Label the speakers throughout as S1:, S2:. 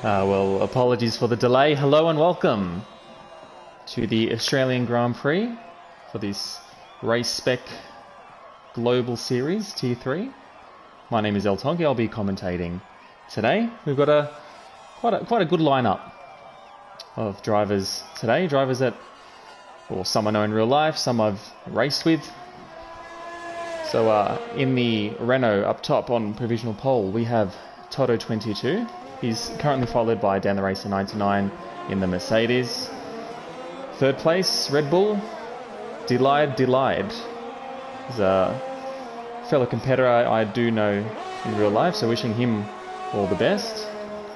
S1: Well, apologies for the delay. Hello and welcome to the Australian Grand Prix for this Race Spec Global Series Tier 3. My name is El Tonki. I'll be commentating today. We've got quite a good lineup of drivers today. Drivers that, well, some I know in real life, some I've raced with. So in the Renault up top on provisional pole, we have Toto22. He's currently followed by Dan the Racer 99 in the Mercedes. Third place, Red Bull, Delide. He's a fellow competitor I do know in real life, so wishing him all the best.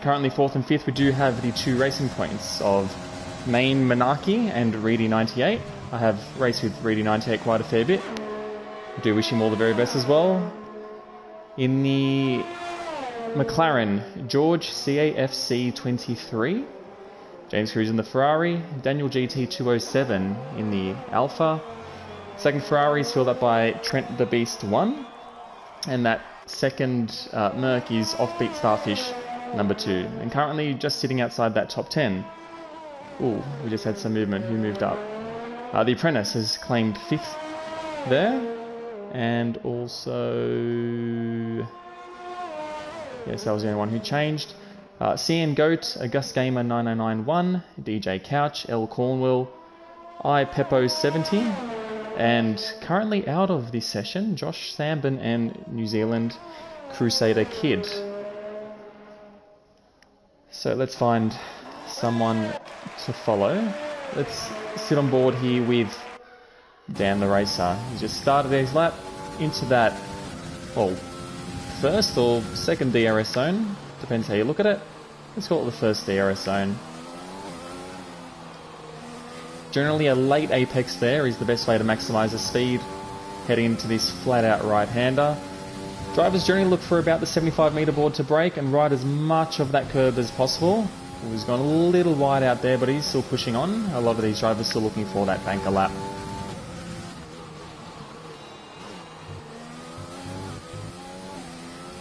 S1: Currently fourth and fifth, we do have the two racing points of Main Menaki and Reedy 98. I have raced with Reedy 98 quite a fair bit. I do wish him all the very best as well. In the McLaren, George CAFC 23, James Cruz in the Ferrari, Daniel GT 207 in the Alpha. Second Ferrari is filled up by Trent the Beast 1, and that second Merc is Offbeat Starfish number 2, and currently just sitting outside that top 10. Ooh, we just had some movement. Who moved up? The Apprentice has claimed 5th there, and also... yes, that was the only one who changed. CN Goat, August Gamer 9091, DJ Couch, L Cornwell, I Peppo 70, and currently out of this session, Josh Sambin and New Zealand Crusader Kid. So let's find someone to follow. Let's sit on board here with Dan the Racer. He just started his lap into that, well, first or second DRS zone, depends how you look at it. Let's call it the first DRS zone. Generally a late apex there is the best way to maximise the speed heading into this flat out right-hander. Drivers generally look for about the 75 metre board to brake and ride as much of that curb as possible. He's gone a little wide out there, but he's still pushing on. A lot of these drivers still looking for that banker lap.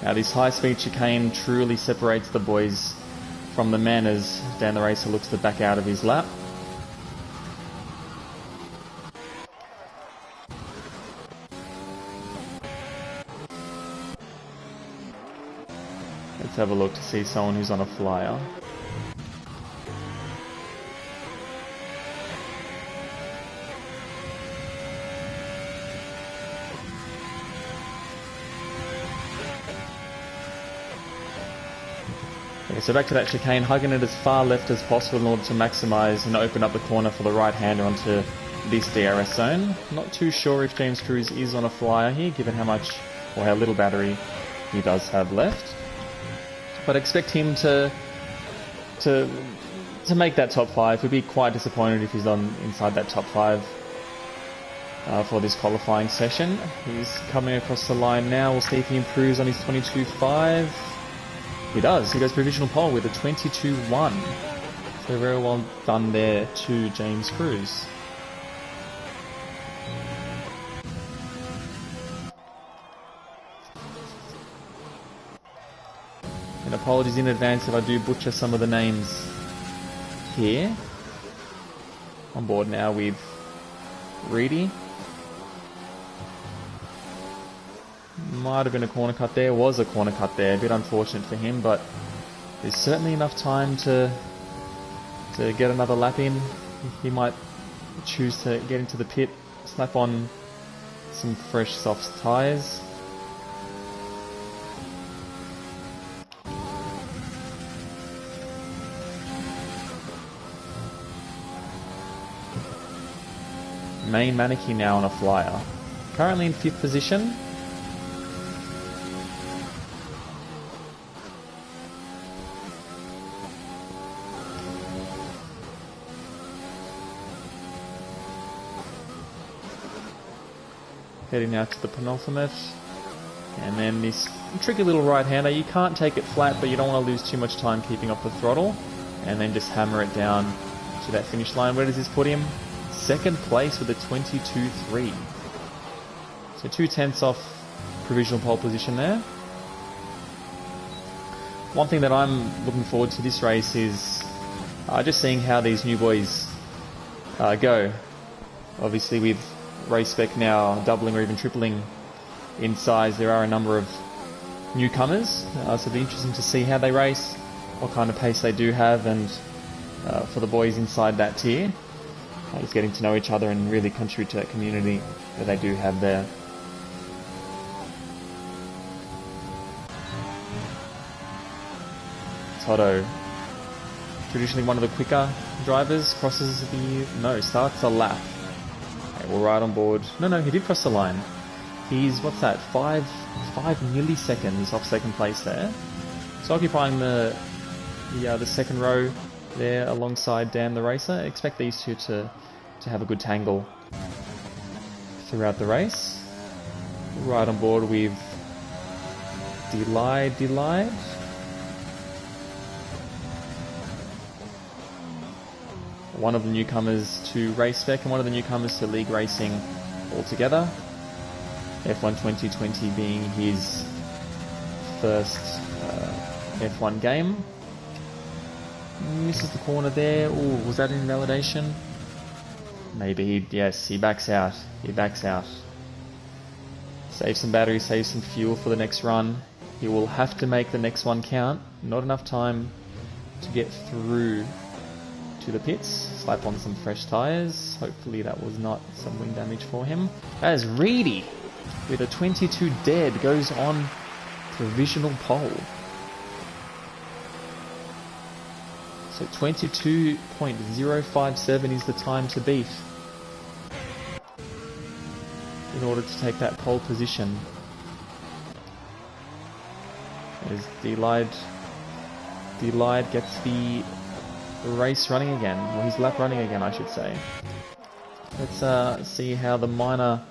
S1: Now this high-speed chicane truly separates the boys from the men as Dan the Racer looks to back out of his lap. Let's have a look to see someone who's on a flyer. So back to that chicane, hugging it as far left as possible in order to maximise and open up the corner for the right-hander onto this DRS zone. Not too sure if James Cruz is on a flyer here, given how much or how little battery he does have left. But expect him to make that top 5. We'd be quite disappointed if he's on inside that top 5 for this qualifying session. He's coming across the line now. We'll see if he improves on his 22.5. He does. He goes provisional pole with a 22.1. So very well done there to James Cruz. And apologies in advance if I do butcher some of the names here. On board now with Reedy. Might have been a corner cut there, was a corner cut there, a bit unfortunate for him, but there's certainly enough time to get another lap in. He might choose to get into the pit, slap on some fresh soft tyres. Main Maneki now on a flyer, currently in 5th position. Heading out to the penultimate, and then this tricky little right-hander. You can't take it flat, but you don't want to lose too much time keeping up the throttle, and then just hammer it down to that finish line. Where does this put him? Second place with a 22.3. So 2/10 off provisional pole position there. One thing that I'm looking forward to this race is just seeing how these new boys go. Obviously with Race Spec now doubling or even tripling in size, there are a number of newcomers, so it'll be interesting to see how they race, what kind of pace they do have, and for the boys inside that tier, just getting to know each other and really contribute to that community that they do have there. Toto, traditionally one of the quicker drivers, crosses starts a lap. Okay, we're right on board. No, he did cross the line. He's, what's that, 5 milliseconds off second place there. So occupying the second row there alongside Dan the Racer. I expect these two to have a good tangle throughout the race. Right on board with Delide. One of the newcomers to Race Spec and one of the newcomers to League Racing altogether. F1 2020 being his first F1 game. Misses the corner there. Ooh, was that invalidation? Maybe. Yes, he backs out. Save some battery, save some fuel for the next run. He will have to make the next one count. Not enough time to get through to the pits. Slap on some fresh tyres. Hopefully that was not some wing damage for him. As Reedy, with a 22 dead, goes on provisional pole. So 22.057 is the time to beat in order to take that pole position. As Delide gets the race running again, or his lap running again, I should say. Let's see how the minor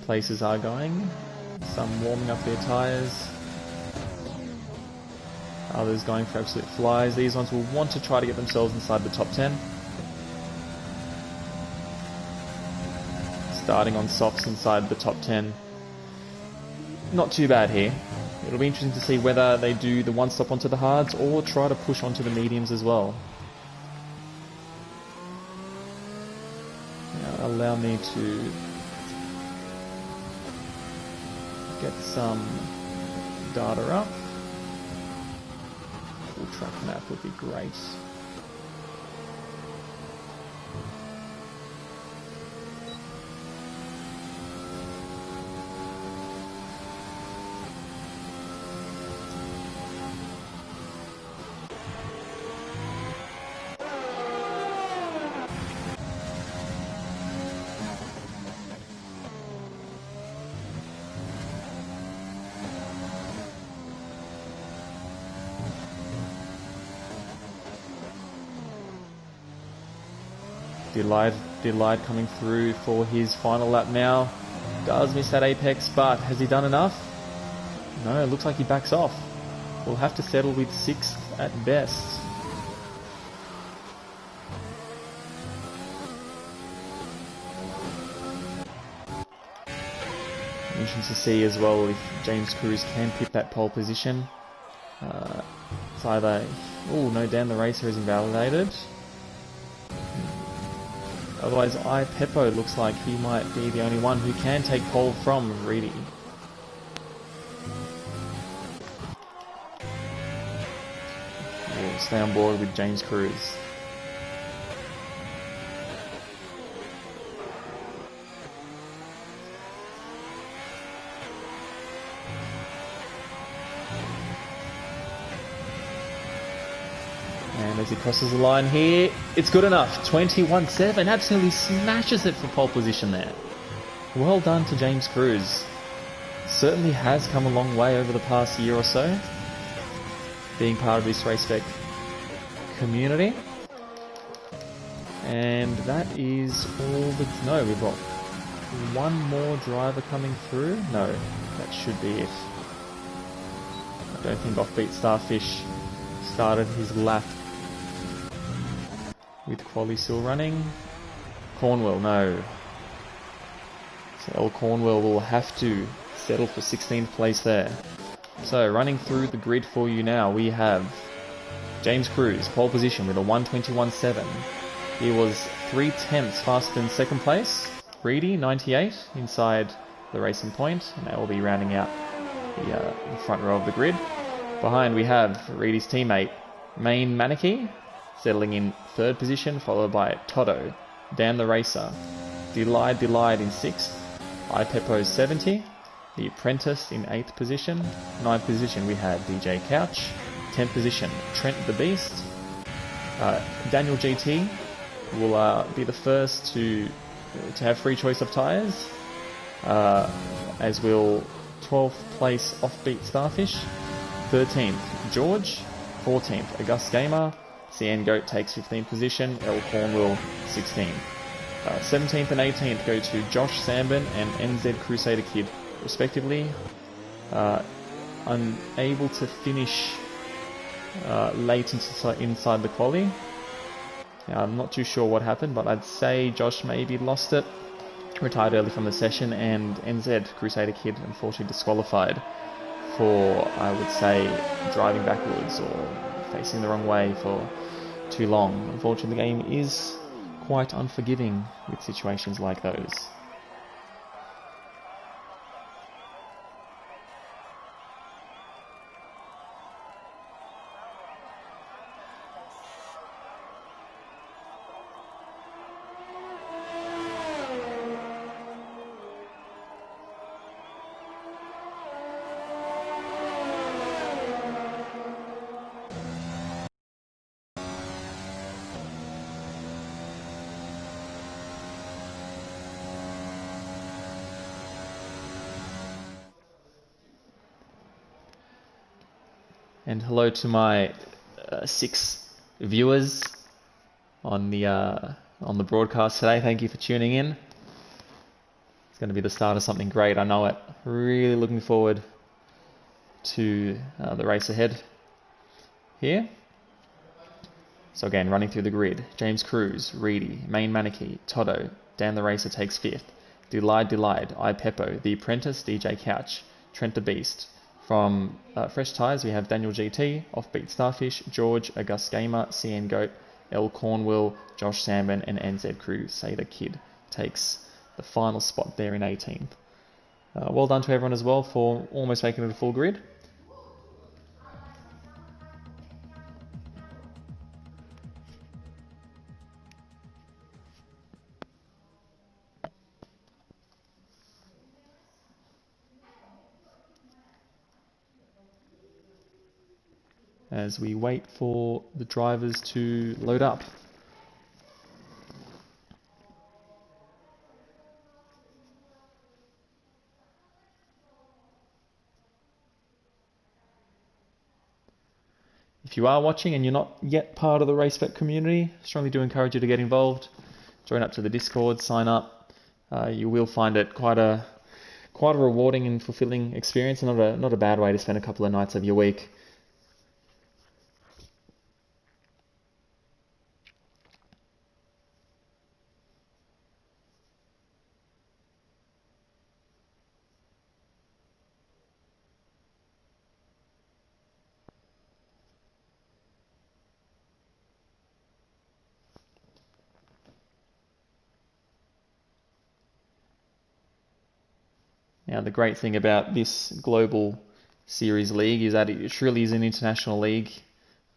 S1: places are going. Some warming up their tyres. Others going for absolute flies. These ones will want to try to get themselves inside the top 10. Starting on softs inside the top 10. Not too bad here. It'll be interesting to see whether they do the one stop onto the hards or try to push onto the mediums as well. Now, allow me to get some data up. Full track map would be great. Delide coming through for his final lap now. Does miss that apex, but has he done enough? No, it looks like he backs off. We'll have to settle with 6th at best. Interesting to see as well if James Cruz can pick that pole position. It's either... Oh no, Dan the Racer is invalidated. Otherwise, Peppo looks like he might be the only one who can take pole from Reedy. We'll stay on board with James Cruz. And as he crosses the line here, it's good enough. 21.7, absolutely smashes it for pole position there. Well done to James Cruz. Certainly has come a long way over the past year or so, being part of this Race Spec community. And that is all the... No, we've got one more driver coming through. No, that should be it. I don't think Offbeat Starfish started his lap with Quali still running. Cornwell, no. So El Cornwell will have to settle for 16th place there. So running through the grid for you now, we have James Cruz, pole position with a 1:21.7. He was 3/10 faster than second place. Reedy, 98, inside the racing point, and they will be rounding out the front row of the grid. Behind we have Reedy's teammate, Main Maneki, settling in third position, followed by Toto, Dan the Racer, Delide in sixth, iPepo 70, The Apprentice in 8th position. 9th position we had DJ Couch. 10th position Trent the Beast. Daniel GT will be the first to have free choice of tyres, as will 12th place Offbeat Starfish. 13th George. 14th August Gamer. CN Goat takes 15th position. L Cornwall 16th. 17th and 18th go to Josh Sambin and NZ Crusader Kid, respectively. Unable to finish late inside the quali. I'm not too sure what happened, but I'd say Josh maybe lost it, retired early from the session, and NZ Crusader Kid unfortunately disqualified for, I would say, driving backwards or facing the wrong way for too long. Unfortunately, the game is quite unforgiving with situations like those. And hello to my 6 viewers on the broadcast today. Thank you for tuning in. It's going to be the start of something great, I know it. Really looking forward to the race ahead here. So again, running through the grid. James Cruz, Reedy, Main Maneki, Toto, Dan the Racer takes 5th. Delide, iPepo, The Apprentice, DJ Couch, Trent the Beast. From Fresh Tyres, we have Daniel GT, Offbeat Starfish, George, August Gamer, CN Goat, L Cornwall, Josh Sambin, and NZ Crusader Kid takes the final spot there in 18th. Well done to everyone as well for almost making it a full grid. As we wait for the drivers to load up. If you are watching and you're not yet part of the Race Spec community, strongly do encourage you to get involved. Join up to the Discord, sign up. You will find it quite a rewarding and fulfilling experience, and not a bad way to spend a couple of nights of your week. Now, the great thing about this global series league is that it truly is an international league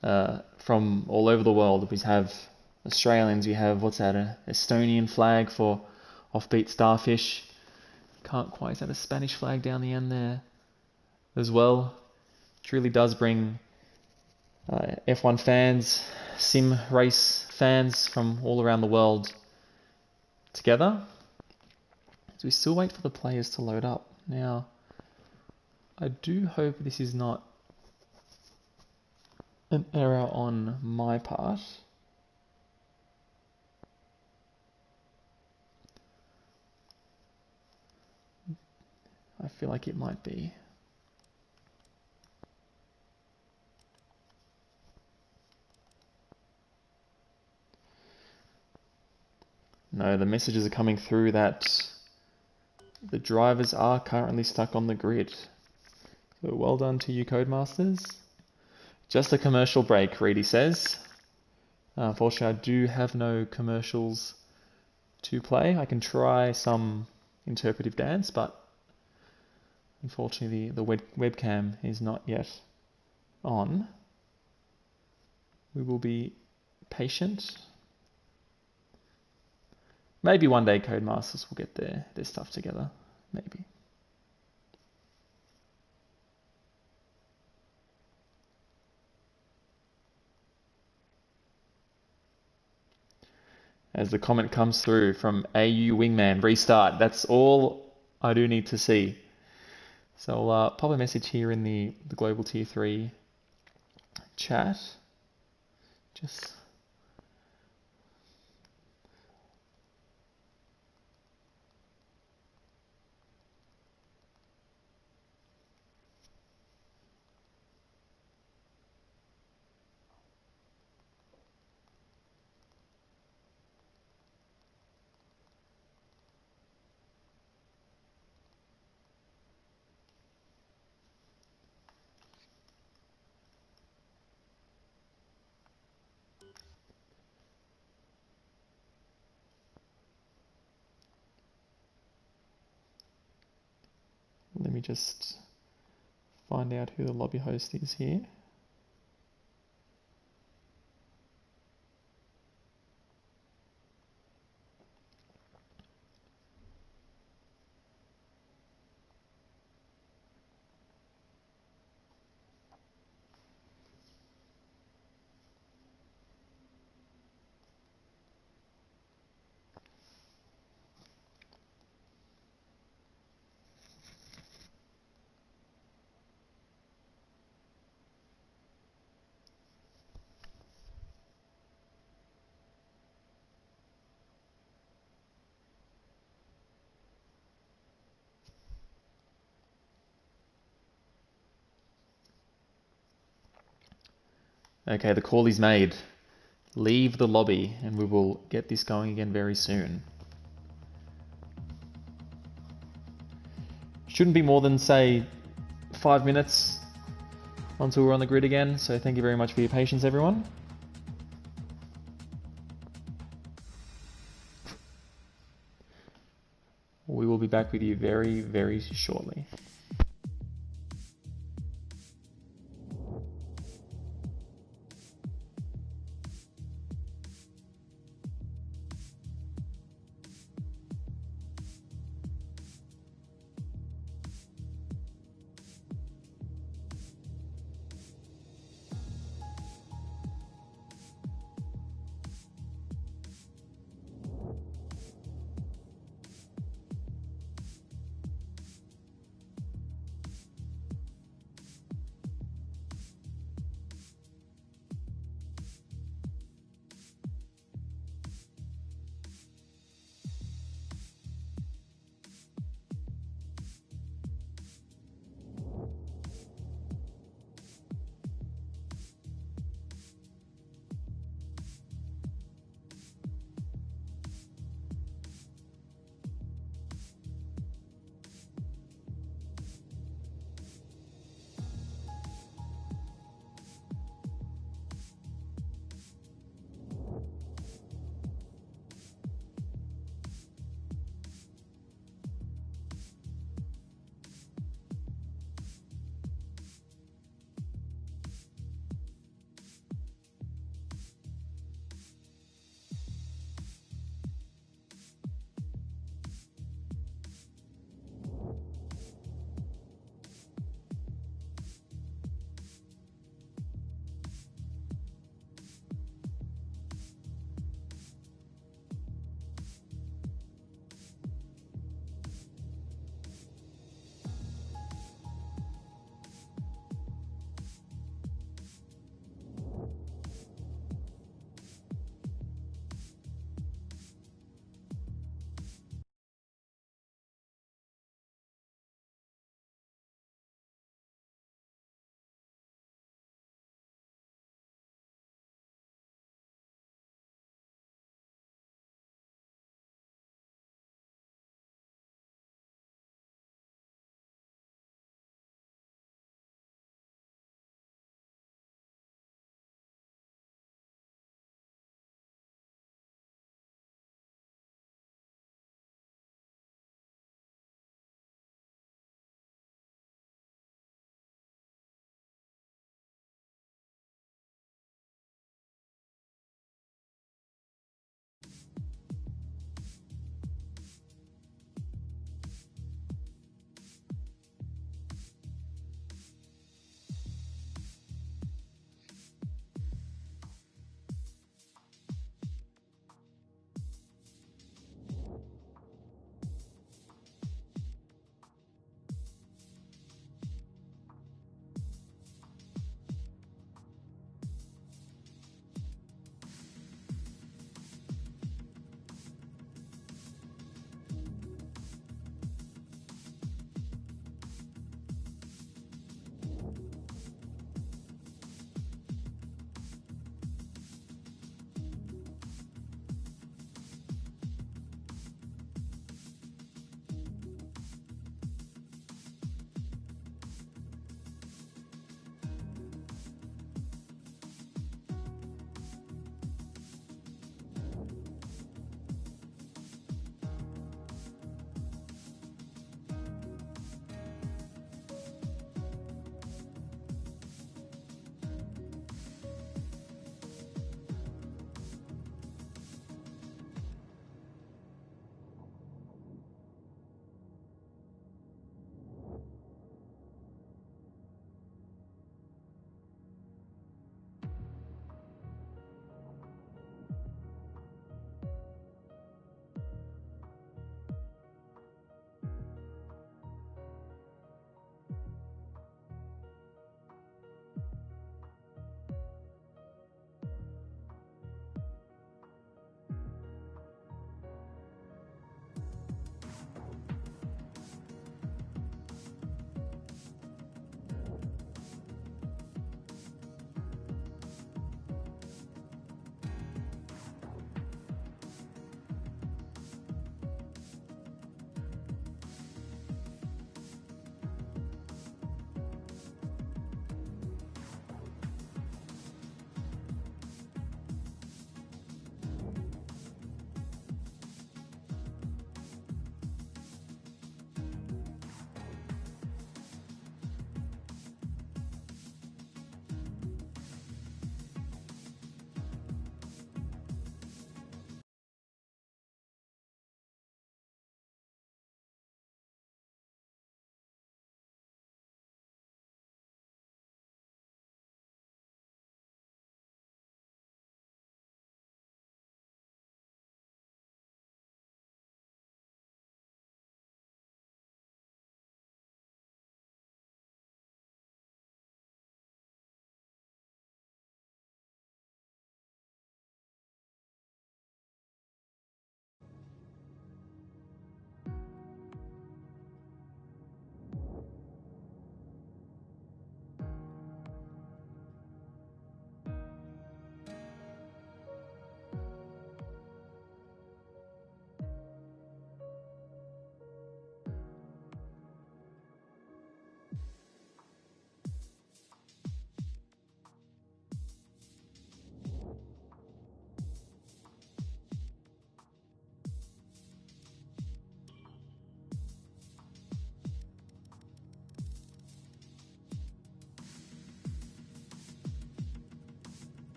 S1: from all over the world. We have Australians, we have, what's that, an Estonian flag for Offbeat Starfish. Can't quite, is that a Spanish flag down the end there as well? Truly does bring F1 fans, sim race fans from all around the world together. So we still wait for the players to load up. Now, I do hope this is not an error on my part. I feel like it might be. No, the messages are coming through that the drivers are currently stuck on the grid. So well done to you, Codemasters. Just a commercial break, Reedy says. Unfortunately, I do have no commercials to play. I can try some interpretive dance, but unfortunately the webcam is not yet on. We will be patient. Maybe one day Codemasters will get their stuff together. Maybe. As the comment comes through from AU Wingman, restart. That's all I do need to see. So I'll pop a message here in the Global Tier 3 chat. Just... Let me just find out who the lobby host is here. Okay, the call is made. Leave the lobby and we will get this going again very soon. Shouldn't be more than, say, 5 minutes until we're on the grid again. So thank you very much for your patience, everyone. We will be back with you very, very shortly.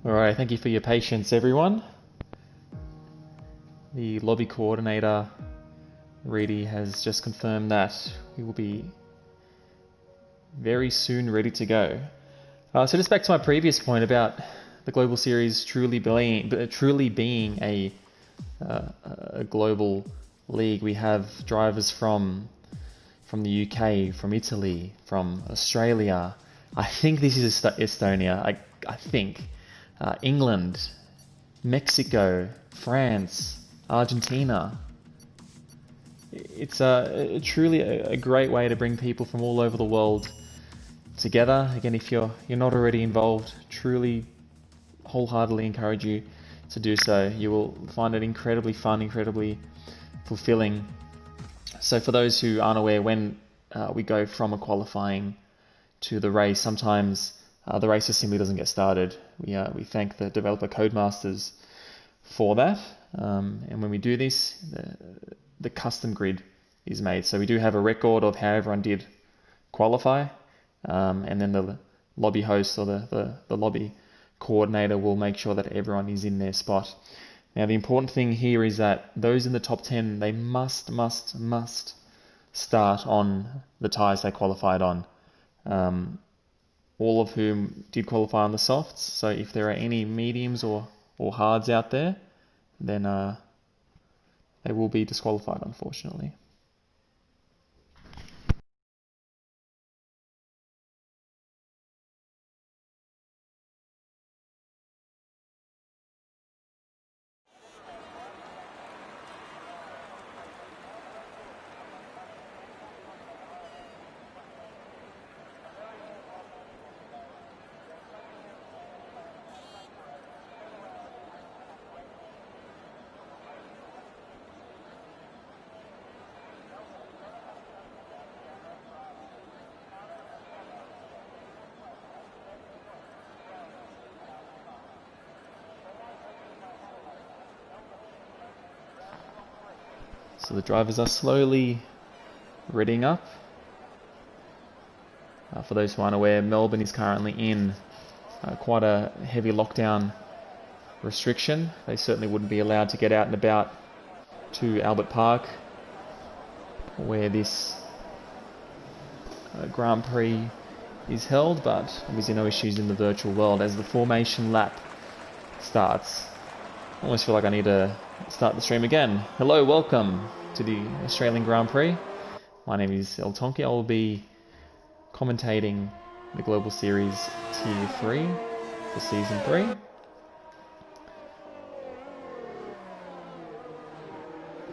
S1: Alright, thank you for your patience, everyone. The lobby coordinator, Reedy, has just confirmed that we will be very soon ready to go. So just back to my previous point about the Global Series truly being a global league. We have drivers from the UK, from Italy, from Australia. I think this is Estonia. I think England, Mexico, France, Argentina. It's truly a great way to bring people from all over the world together. Again, if you're not already involved, truly wholeheartedly encourage you to do so. You will find it incredibly fun, incredibly fulfilling. So for those who aren't aware, when we go from a qualifying to the race, sometimes the race just simply doesn't get started. We thank the developer Codemasters for that. And when we do this, the custom grid is made. So we do have a record of how everyone did qualify, and then the lobby host or the lobby coordinator will make sure that everyone is in their spot. Now the important thing here is that those in the top 10, they must start on the tyres they qualified on. All of whom did qualify on the softs, so if there are any mediums or hards out there, then they will be disqualified, unfortunately. So the drivers are slowly readying up. For those who aren't aware, Melbourne is currently in quite a heavy lockdown restriction. They certainly wouldn't be allowed to get out and about to Albert Park, where this Grand Prix is held, but obviously no issues in the virtual world. As the formation lap starts, I almost feel like I need to start the stream again. Hello, welcome to the Australian Grand Prix. My name is El Tonki. I will be commentating the Global Series Tier 3 for Season 3.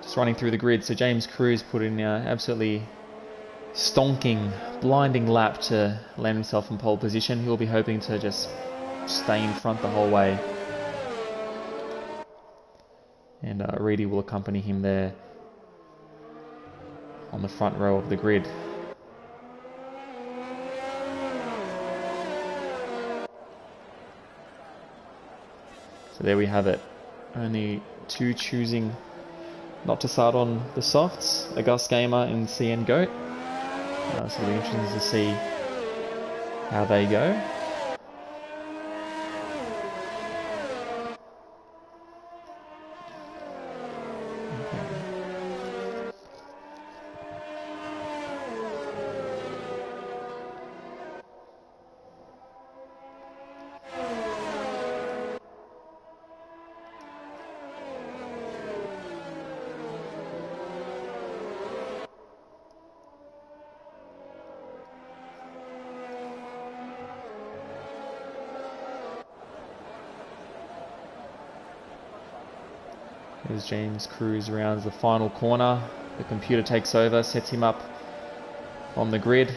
S1: Just running through the grid. So James Cruz put in an absolutely stonking, blinding lap to land himself in pole position. He'll be hoping to just stay in front the whole way. And Reedy will accompany him there on the front row of the grid. So there we have it. Only two choosing not to start on the softs, August Gamer and CN Goat. So it'll be interesting to see how they go. As James Cruz rounds the final corner, the computer takes over, sets him up on the grid.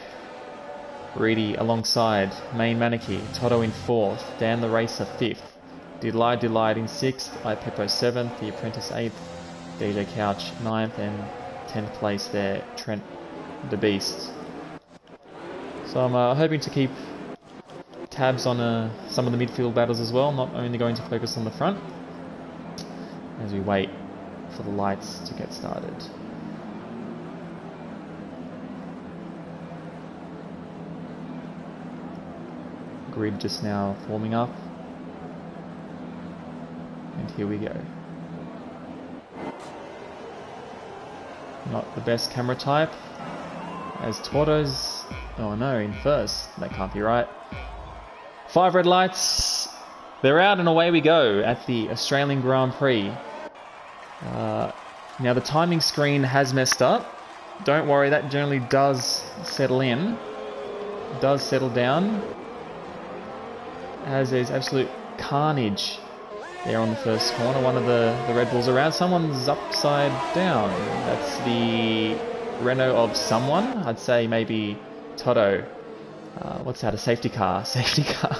S1: Reedy alongside Main Maneki, Toto in 4th, Dan the Racer 5th, Delight in 6th, iPeppo 7th, The Apprentice 8th, DJ Couch 9th, and 10th place there, Trent the Beast. So I'm hoping to keep tabs on some of the midfield battles as well, not only going to focus on the front, as we wait for the lights to get started. Grid just now forming up. And here we go. Not the best camera type, as Torto's, oh no, in first. That can't be right. 5 red lights. They're out and away we go at the Australian Grand Prix. Now the timing screen has messed up. Don't worry, that generally does settle in. Does settle down. As there's absolute carnage there on the first corner. One of the Red Bulls around. Someone's upside down. That's the Renault of someone. I'd say maybe Toto. What's that? A safety car. Safety car.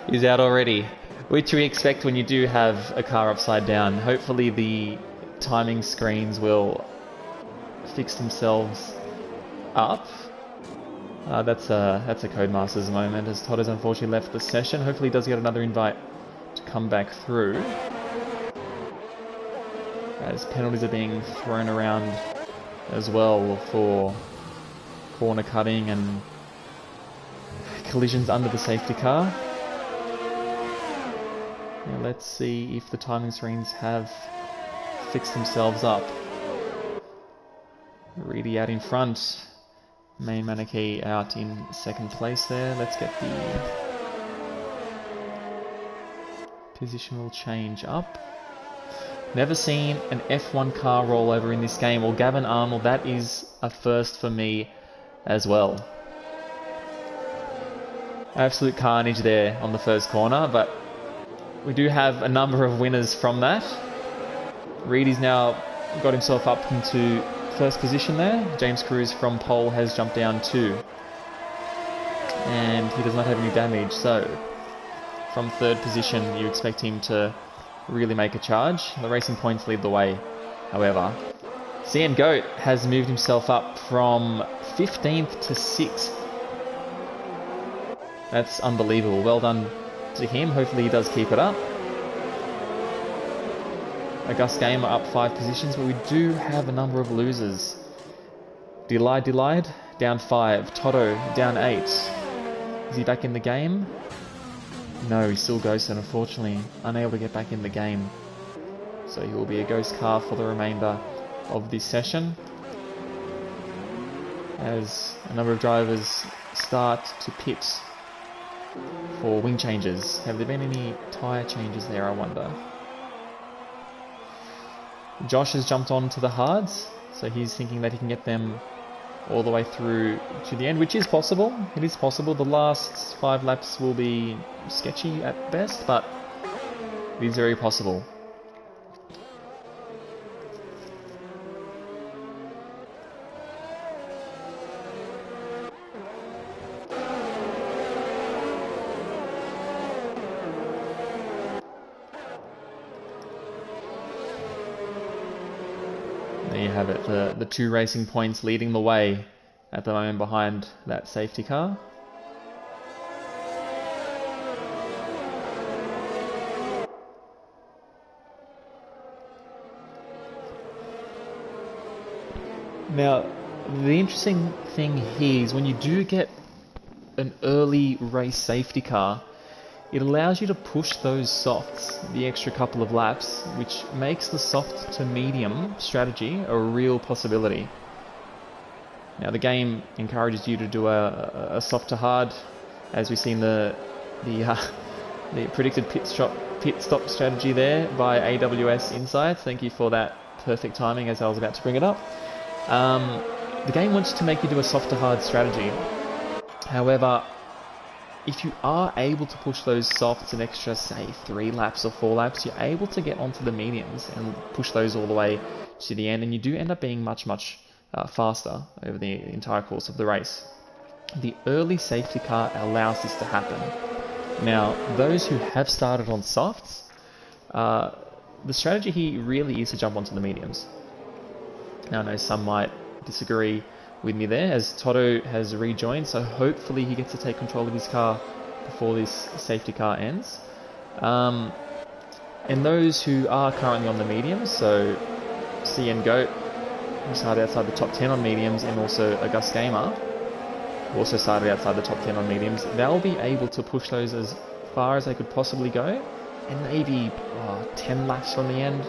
S1: He's out already. Which we expect when you do have a car upside down. Hopefully the timing screens will fix themselves up. That's a Codemasters moment, as Todd has unfortunately left the session. Hopefully he does get another invite to come back through, as penalties are being thrown around as well for corner cutting and collisions under the safety car. Now let's see if the timing screens have fixed themselves up. Reedy out in front. Main Manaki out in second place there. Let's get the positional change up. Never seen an F1 car rollover in this game. Well, Gavin Arnold, that is a first for me as well. Absolute carnage there on the first corner, but we do have a number of winners from that. Reedy's now got himself up into first position there. James Cruz from pole has jumped down 2. And he does not have any damage, so from third position you expect him to really make a charge. The Racing Points lead the way, however. CN Goat has moved himself up from 15th to 6th. That's unbelievable. Well done to him. Hopefully he does keep it up. Gus Gamer up 5 positions, but we do have a number of losers. Delide down 5. Toto down 8. Is he back in the game? No, he still ghosted, unfortunately. Unable to get back in the game. So he will be a ghost car for the remainder of this session, as a number of drivers start to pit for wing changes. Have there been any tyre changes there, I wonder? Josh has jumped on to the hards, so he's thinking that he can get them all the way through to the end, which is possible. It is possible. The last 5 laps will be sketchy at best, but it is very possible. There you have it, the 2 Racing Points leading the way at the moment behind that safety car. Now, the interesting thing here is when you do get an early race safety car, it allows you to push those softs the extra couple of laps, which makes the soft to medium strategy a real possibility. Now the game encourages you to do a soft to hard, as we've seen the predicted pit stop strategy there by AWS Insights. Thank you for that perfect timing as I was about to bring it up. The game wants to make you do a soft to hard strategy. However, if you are able to push those softs an extra, say, 3 laps or 4 laps, you're able to get onto the mediums and push those all the way to the end, and you do end up being much faster over the entire course of the race. The early safety car allows this to happen. Now, those who have started on softs, the strategy here really is to jump onto the mediums. Now, I know some might disagree with me there, as Toto has rejoined, so hopefully he gets to take control of his car before this safety car ends. And those who are currently on the mediums, so CN Goat, who started outside the top 10 on mediums, and also August Gamer, who also started outside the top 10 on mediums, they'll be able to push those as far as they could possibly go and maybe 10 laps from the end,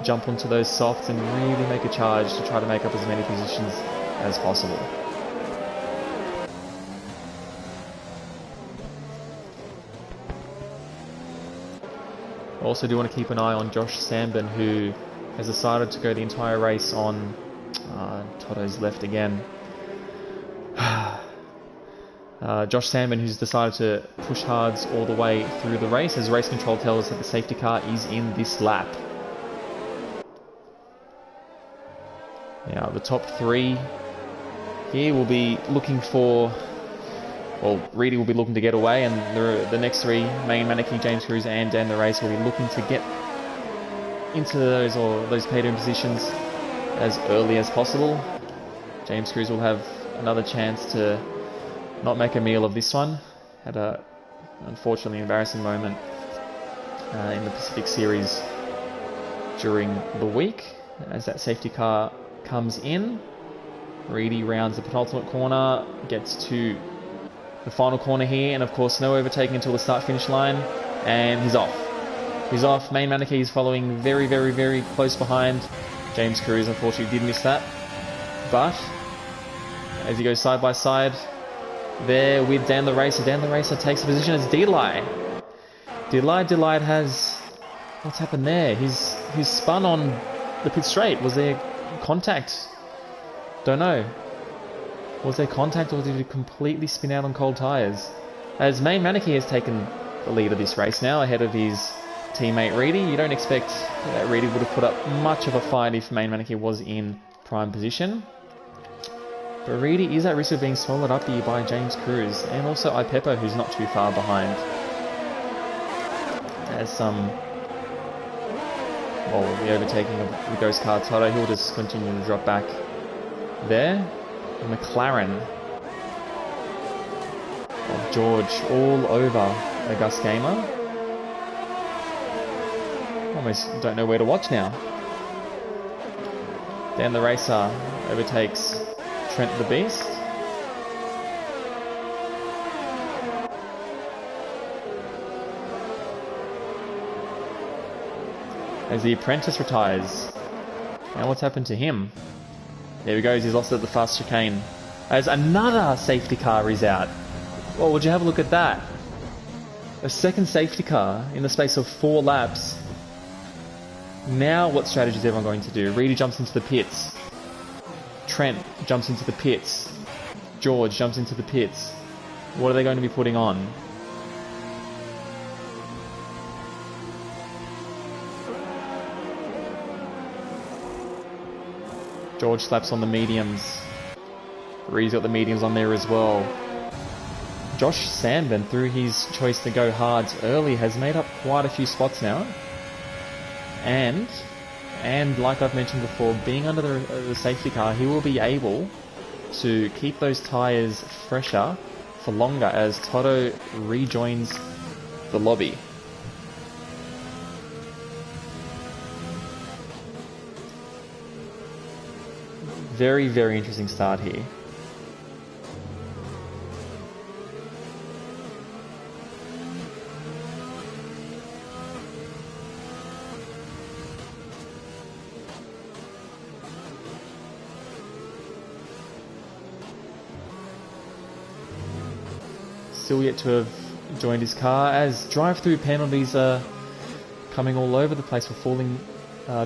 S1: jump onto those softs and really make a charge to try to make up as many positions as possible. Also do want to keep an eye on Josh Sandburn, who has decided to go the entire race on Toto's left again. Josh Sandburn, who's decided to push hards all the way through the race, as race control tells us that the safety car is in this lap. Now the top three here will be looking for, well, Reedy will be looking to get away, and the next three, Main Maneki, James Cruz and Dan the Race, will be looking to get into those podium positions as early as possible. James Cruz will have another chance to not make a meal of this one. Had a unfortunately embarrassing moment in the Pacific Series during the week. As that safety car comes in, Reedy rounds the penultimate corner, gets to the final corner here, and of course no overtaking until the start-finish line, and he's off. He's off. Main Maneki is following very, very, very close behind. James Cruz unfortunately did miss that, but as he goes side by side there with Dan the Racer, Dan the Racer takes the position as Delay. Delay has, what's happened there? He's spun on the pit straight. Was there contact? Don't know. Was there contact, or did he completely spin out on cold tyres? As Main Maneki has taken the lead of this race now, ahead of his teammate Reedy. You don't expect that Reedy would have put up much of a fight if Main Maneki was in prime position. But Reedy is at risk of being swallowed up here by James Cruz, and also Ipepo, who's not too far behind. As the overtaking of the Ghost Car Toto, he'll just continue to drop back there. The McLaren of George all over the Gus Gamer. Almost don't know where to watch now. Dan the Racer overtakes Trent the Beast. As the apprentice retires. Now what's happened to him? There he goes, he's lost at the fast chicane. As another safety car is out. Well, would you have a look at that? A second safety car in the space of 4 laps. Now what strategy is everyone going to do? Reedy jumps into the pits. Trent jumps into the pits. George jumps into the pits. What are they going to be putting on? George slaps on the mediums. Reedy's got the mediums on there as well. Josh Sandburn, through his choice to go hards early, has made up quite a few spots now. And like I've mentioned before, being under the safety car, he will be able to keep those tyres fresher for longer as Toto rejoins the lobby. Very, very interesting start here. Still yet to have joined his car, as drive-through penalties are coming all over the place for falling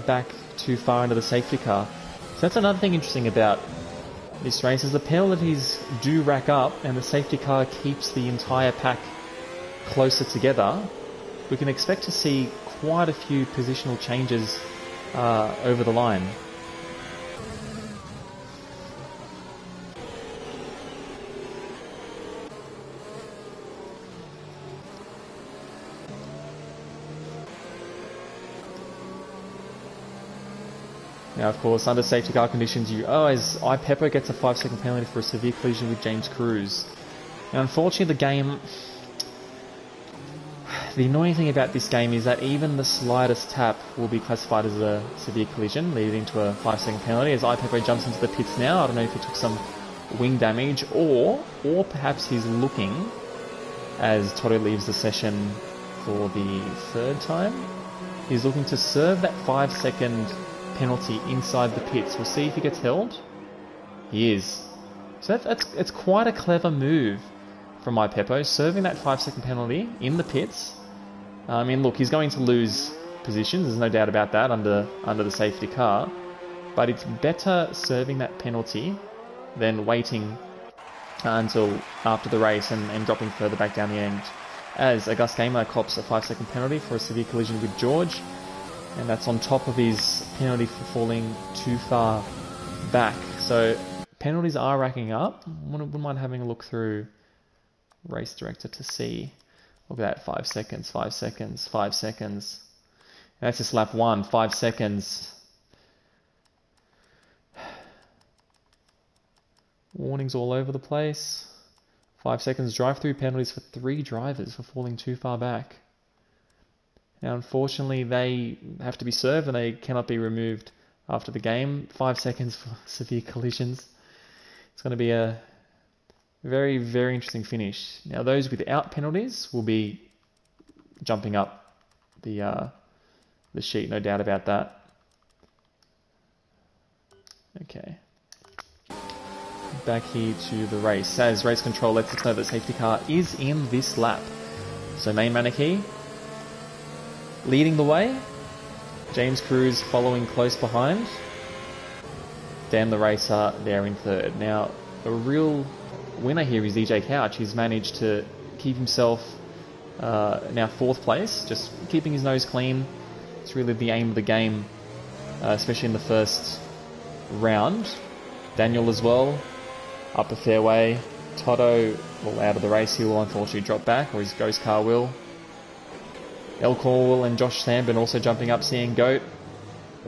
S1: back too far into the safety car. So that's another thing interesting about this race, is the penalties do rack up and the safety car keeps the entire pack closer together. We can expect to see quite a few positional changes over the line. Now, of course, under safety car conditions, as Ipepo gets a 5-second penalty for a severe collision with James Cruz. Now, unfortunately, the annoying thing about this game is that even the slightest tap will be classified as a severe collision, leading to a 5-second penalty, as Ipepo jumps into the pits now. I don't know if he took some wing damage, or perhaps he's looking, as Toto leaves the session, for the third time. He's looking to serve that 5-second penalty inside the pits. We'll see if he gets held. He is. So it's quite a clever move from my Peppo, serving that 5-second penalty in the pits. I mean, look, he's going to lose positions, there's no doubt about that, under the safety car. But it's better serving that penalty than waiting until after the race and dropping further back down the end. As August Gamer cops a 5-second penalty for a severe collision with George, and that's on top of his penalty for falling too far back. So penalties are racking up. Wouldn't mind having a look through Race Director to see. Look at that, 5 seconds, 5 seconds, 5 seconds. And that's just lap 1, 5 seconds. Warnings all over the place. 5 seconds drive-through penalties for 3 drivers for falling too far back. Now, unfortunately, they have to be served and they cannot be removed after the game. 5 seconds for severe collisions. It's going to be a very, very interesting finish. Now, those without penalties will be jumping up the sheet, no doubt about that. Okay. Back here to the race, as race control lets us know that safety car is in this lap. So main Manaki leading the way, James Cruz following close behind, Dan the Racer there in third. Now a real winner here is DJ Couch. He's managed to keep himself now 4th place, just keeping his nose clean. It's really the aim of the game, especially in the first round. Daniel as well, up the fairway. Toto, well, out of the race, he will unfortunately drop back, or his ghost car will. El Corwell and Josh Sambin also jumping up. Seeing Goat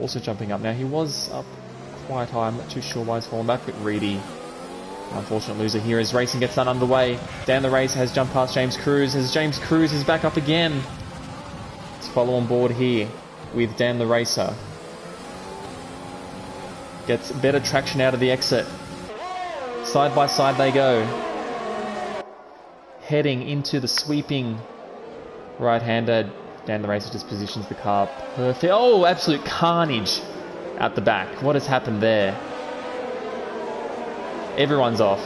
S1: also jumping up. Now he was up quite high, I'm not too sure why he's fallen back, but Reedy, unfortunate loser here as racing gets done underway. Dan the Racer has jumped past James Cruz, as James Cruz is back up again. Let's follow on board here with Dan the Racer. Gets better traction out of the exit. Side by side they go. Heading into the sweeping right-hander. Dan the Racer just positions the car perfect. Oh, absolute carnage at the back. What has happened there? Everyone's off.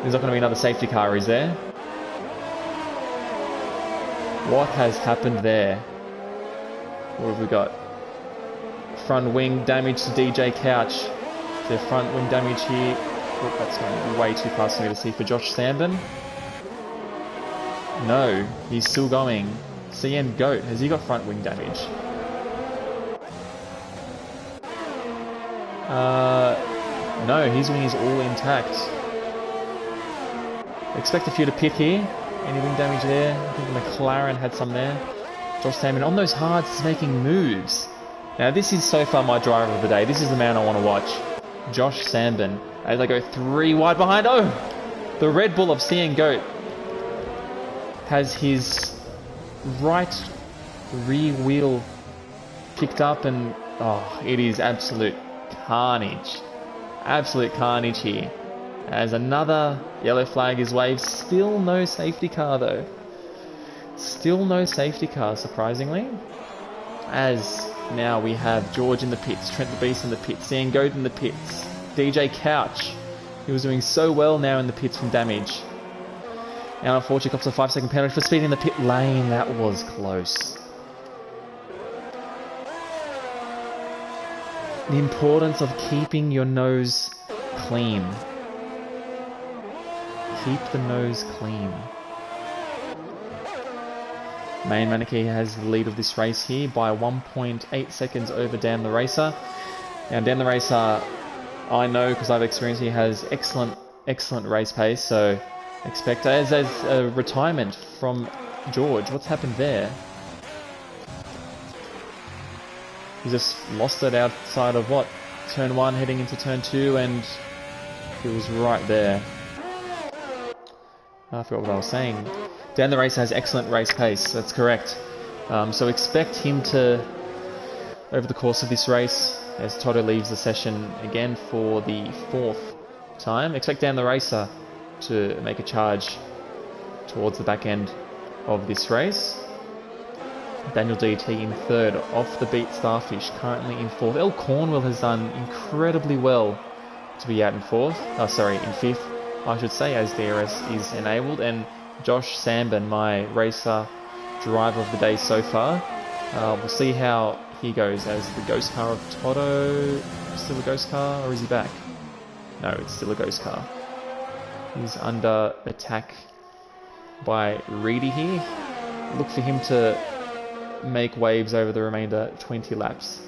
S1: There's not going to be another safety car, is there? What has happened there? What have we got? Front wing damage to DJ Couch. Is there front wing damage here? Oh, that's going way too fast for me to see for Josh Sambin. No, he's still going. CN Goat, has he got front wing damage? No, his wing is all intact. Expect a few to pit here. Any wing damage there? I think the McLaren had some there. Josh Sambin on those hards is making moves. Now this is so far my driver of the day. This is the man I want to watch. Josh Sambin. As they go 3 wide behind. Oh! The Red Bull of CN Goat has his right rear wheel picked up and oh, it is absolute carnage. Absolute carnage here. As another yellow flag is waved. Still no safety car though. Still no safety car, surprisingly. As now we have George in the pits, Trent the Beast in the pits, CN Goat in the pits, DJ Couch, who was doing so well now in the pits from damage. Now unfortunately cops a 5-second penalty for speed in the pit lane. That was close. The importance of keeping your nose clean. Keep the nose clean. Main Manaki has the lead of this race here by 1.8 seconds over Dan the Racer. Now Dan the Racer, I know because I've experienced, he has excellent race pace, so expect as a retirement from George. What's happened there? He just lost it outside of what? Turn 1 heading into turn 2 and he was right there. I forgot what I was saying. Dan the Racer has excellent race pace, that's correct. So expect him to, over the course of this race, as Toto leaves the session again for the 4th time, expect Dan the Racer to make a charge towards the back end of this race. Daniel DT in third, off the beat Starfish, currently in fourth. El Cornwell has done incredibly well to be out in fourth. Oh, sorry, in fifth, I should say, as DRS is enabled. And Josh Sambin, my racer driver of the day so far. We'll see how he goes as the ghost car of Toto. Still a ghost car, or is he back? No, it's still a ghost car. He's under attack by Reedy here. Look for him to make waves over the remainder 20 laps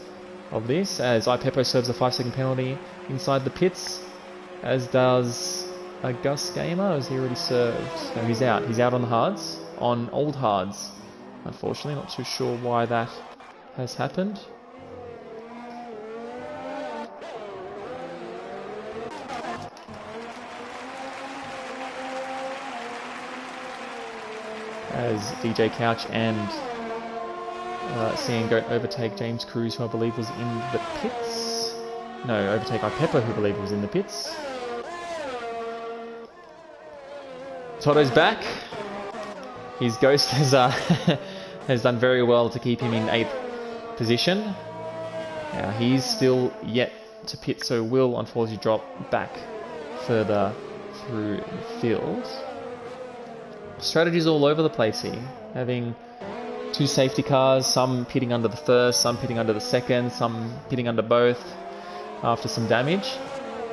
S1: of this, as iPepo serves a 5-second penalty inside the pits, as does a Gus Gamer. Has he already served? No, he's out. He's out on the hards, on old hards. Unfortunately, not too sure why that has happened. As DJ Couch and Seeing Goat overtake James Cruz, who I believe was in the pits. No, overtake iPepo, who I believe was in the pits. Toto's back. His Ghost has has done very well to keep him in 8th position. Now he's still yet to pit, so will unfortunately drop back further through the field. Strategies all over the place here, having 2 safety cars, some pitting under the first, some pitting under the second, some pitting under both after some damage.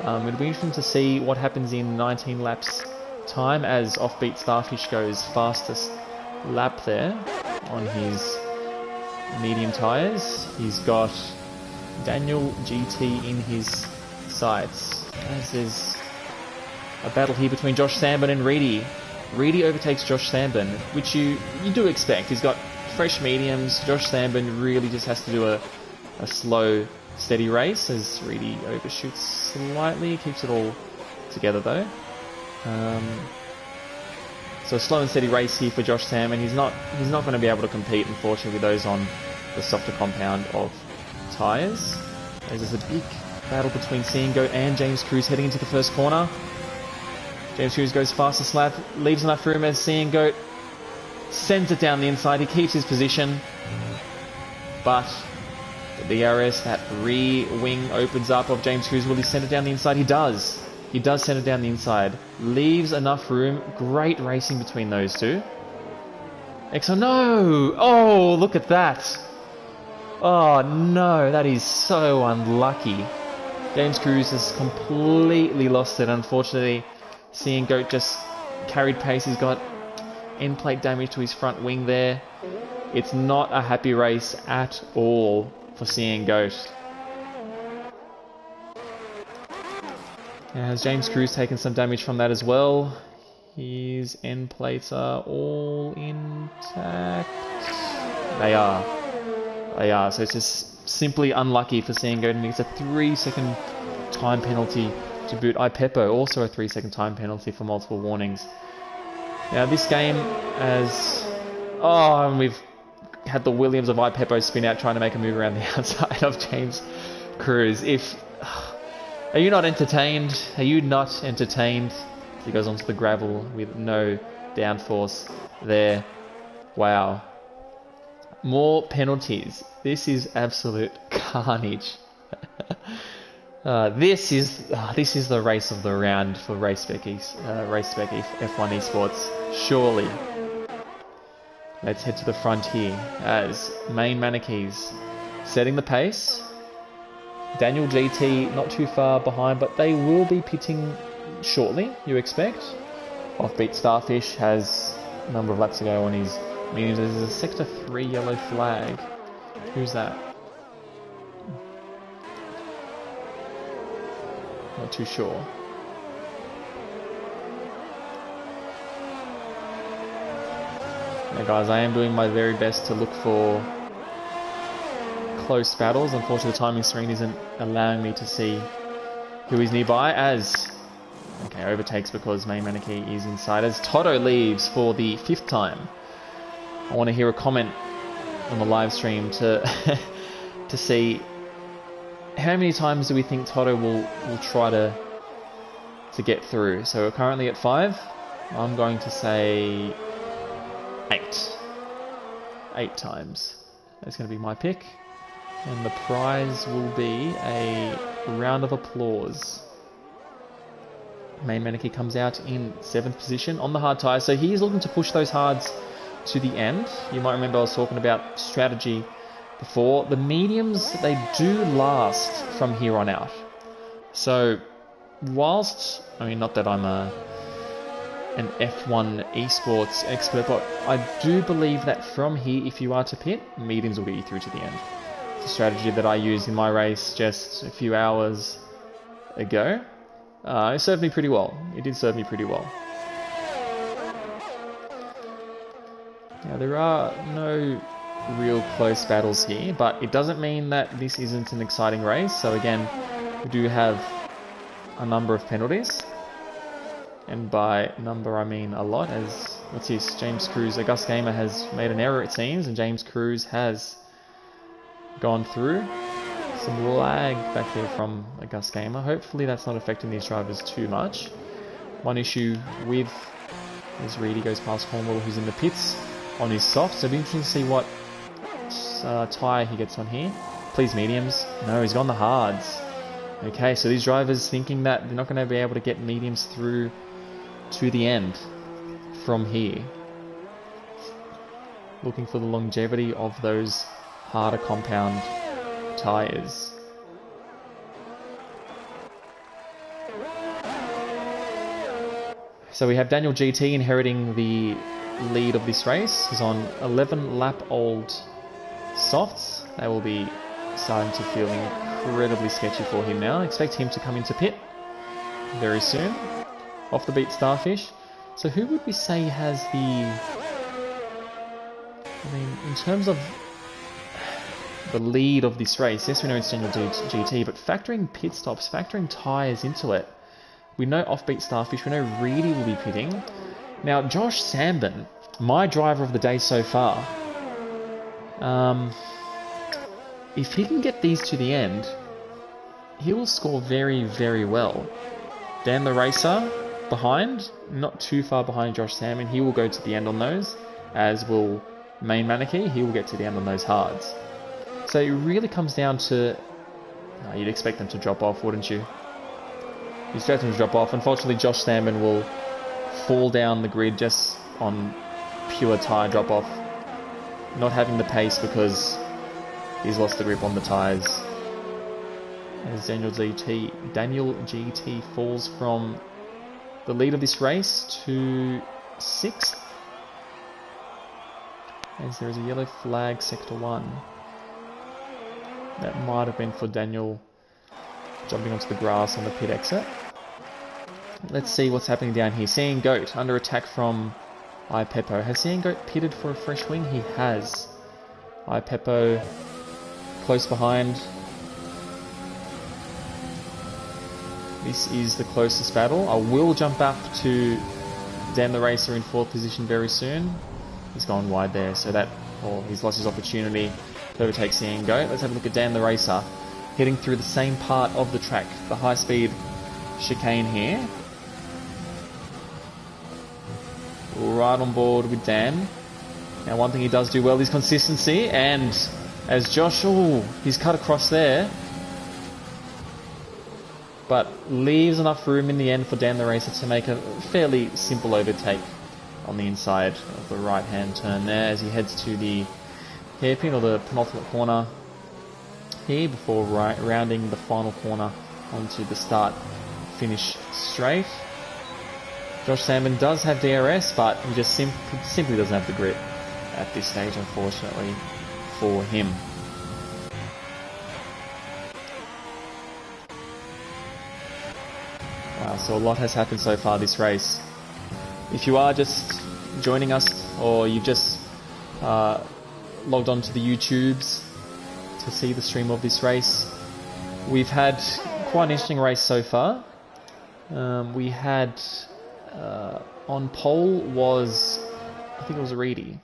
S1: It'll be interesting to see what happens in 19 laps time, as Offbeat Starfish goes fastest lap there on his medium tyres. He's got Daniel GT in his sights, as there's a battle here between Josh Sambin and Reedy. Reedy overtakes Josh Sambin, which you do expect. He's got fresh mediums. Josh Sambin really just has to do a slow, steady race, as Reedy overshoots slightly. Keeps it all together though. So a slow and steady race here for Josh Sambin. He's not going to be able to compete, unfortunately, with those on the softer compound of tyres. There's a big battle between Seeing Goat and James Cruz heading into the first corner. James Cruz goes fastest lap, leaves enough room as Seeing Goat sends it down the inside. He keeps his position, but the DRS, that rear wing opens up of James Cruz. Will he send it down the inside? He does. He does send it down the inside. Leaves enough room. Great racing between those two. Exo, no! Oh, look at that. Oh, no. That is so unlucky. James Cruz has completely lost it, unfortunately. Seeing Goat just carried pace. He's got end plate damage to his front wing there. It's not a happy race at all for Seeing Goat. Has James Cruz taken some damage from that as well? His end plates are all intact. They are. They are. So it's just simply unlucky for Seeing Goat, and it's a 3-second time penalty to boot. iPepo also a 3-second time penalty for multiple warnings. Now this game, and we've had the Williams of iPepo spin out trying to make a move around the outside of James Cruz. Are you not entertained? Are you not entertained? He goes onto the gravel with no downforce there. Wow. More penalties. This is absolute carnage. This is the race of the round for Race Spec F1 Esports. Surely. Let's head to the front here as main Manikees setting the pace. Daniel GT not too far behind, but they will be pitting shortly, you expect. Offbeat Starfish has a number of laps to go on his mediums. There's a Sector 3 yellow flag. Who's that? Not too sure. Now guys, I am doing my very best to look for close battles. Unfortunately, the timing screen isn't allowing me to see who is nearby, as overtakes because main Maneki is inside, as Toto leaves for the 5th time. I want to hear a comment on the live stream to to see how many times do we think Toto will try to get through. So we're currently at 5. I'm going to say 8. 8 times. That's going to be my pick. And the prize will be a round of applause. Main Maneki comes out in 7th position on the hard tyres. So he's looking to push those hards to the end. You might remember I was talking about strategy before. The mediums, they do last from here on out. So whilst, I mean, not that I'm an F1 Esports expert, but I do believe that from here, if you are to pit, mediums will get you through to the end. It's a strategy that I used in my race just a few hours ago. It served me pretty well. It did serve me pretty well. Now, there are no real close battles here, but it doesn't mean that this isn't an exciting race. So again, we do have a number of penalties. And by number, I mean a lot, as, what's this, James Cruz, August Gamer has made an error, it seems, and James Cruz has gone through. Some lag back there from August Gamer. Hopefully that's not affecting these drivers too much. One issue with, as Reedy goes past Cornwall, who's in the pits on his soft, so it'll be interesting to see what tyre he gets on here. Please mediums. No, he's gone the hards. Okay, so these drivers thinking that they're not going to be able to get mediums through to the end from here. Looking for the longevity of those harder compound tyres. So we have Daniel GT inheriting the lead of this race. He's on 11 lap old softs. They will be starting to feel incredibly sketchy for him now. Expect him to come into pit very soon. Off the beat Starfish. So who would we say has the... I mean, in terms of the lead of this race, yes, we know it's Daniel GT, but factoring pit stops, factoring tyres into it, we know Offbeat Starfish, we know Reedy will be pitting. Now, Josh Sambin, my driver of the day so far, if he can get these to the end, he will score very, very well. Dan the Racer behind, not too far behind Josh Sambin, he will go to the end on those, as will Main Maneki, he will get to the end on those hards. So it really comes down to... you'd expect them to drop off, wouldn't you? You'd expect them to drop off. Unfortunately, Josh Stammen will fall down the grid just on pure tyre drop-off. Not having the pace because he's lost the grip on the tyres. As Daniel GT falls from the lead of this race to 6th. As there is a yellow flag, Sector 1. That might have been for Daniel jumping onto the grass on the pit exit. Let's see what's happening down here. Seeing Goat under attack from iPepo. Has Seeing Goat pitted for a fresh wing? He has. iPepo close behind. This is the closest battle. I will jump up to Dan the Racer in 4th position very soon. He's gone wide there, so that, or he's lost his opportunity to overtake Seeing Goat. Let's have a look at Dan the Racer, heading through the same part of the track, the high-speed chicane here. Right on board with Dan. Now, one thing he does do well is consistency, and as Josh, he's cut across there, but leaves enough room in the end for Dan the Racer to make a fairly simple overtake on the inside of the right-hand turn there as he heads to the hairpin or the penultimate corner here before rounding the final corner onto the start-finish straight. Josh Sandman does have DRS, but he just simply doesn't have the grip at this stage, unfortunately, for him. Wow, so a lot has happened so far this race. If you are just joining us, or you've just logged on to the YouTubes to see the stream of this race, we've had quite an interesting race so far. We had on pole was, I think it was Reedy.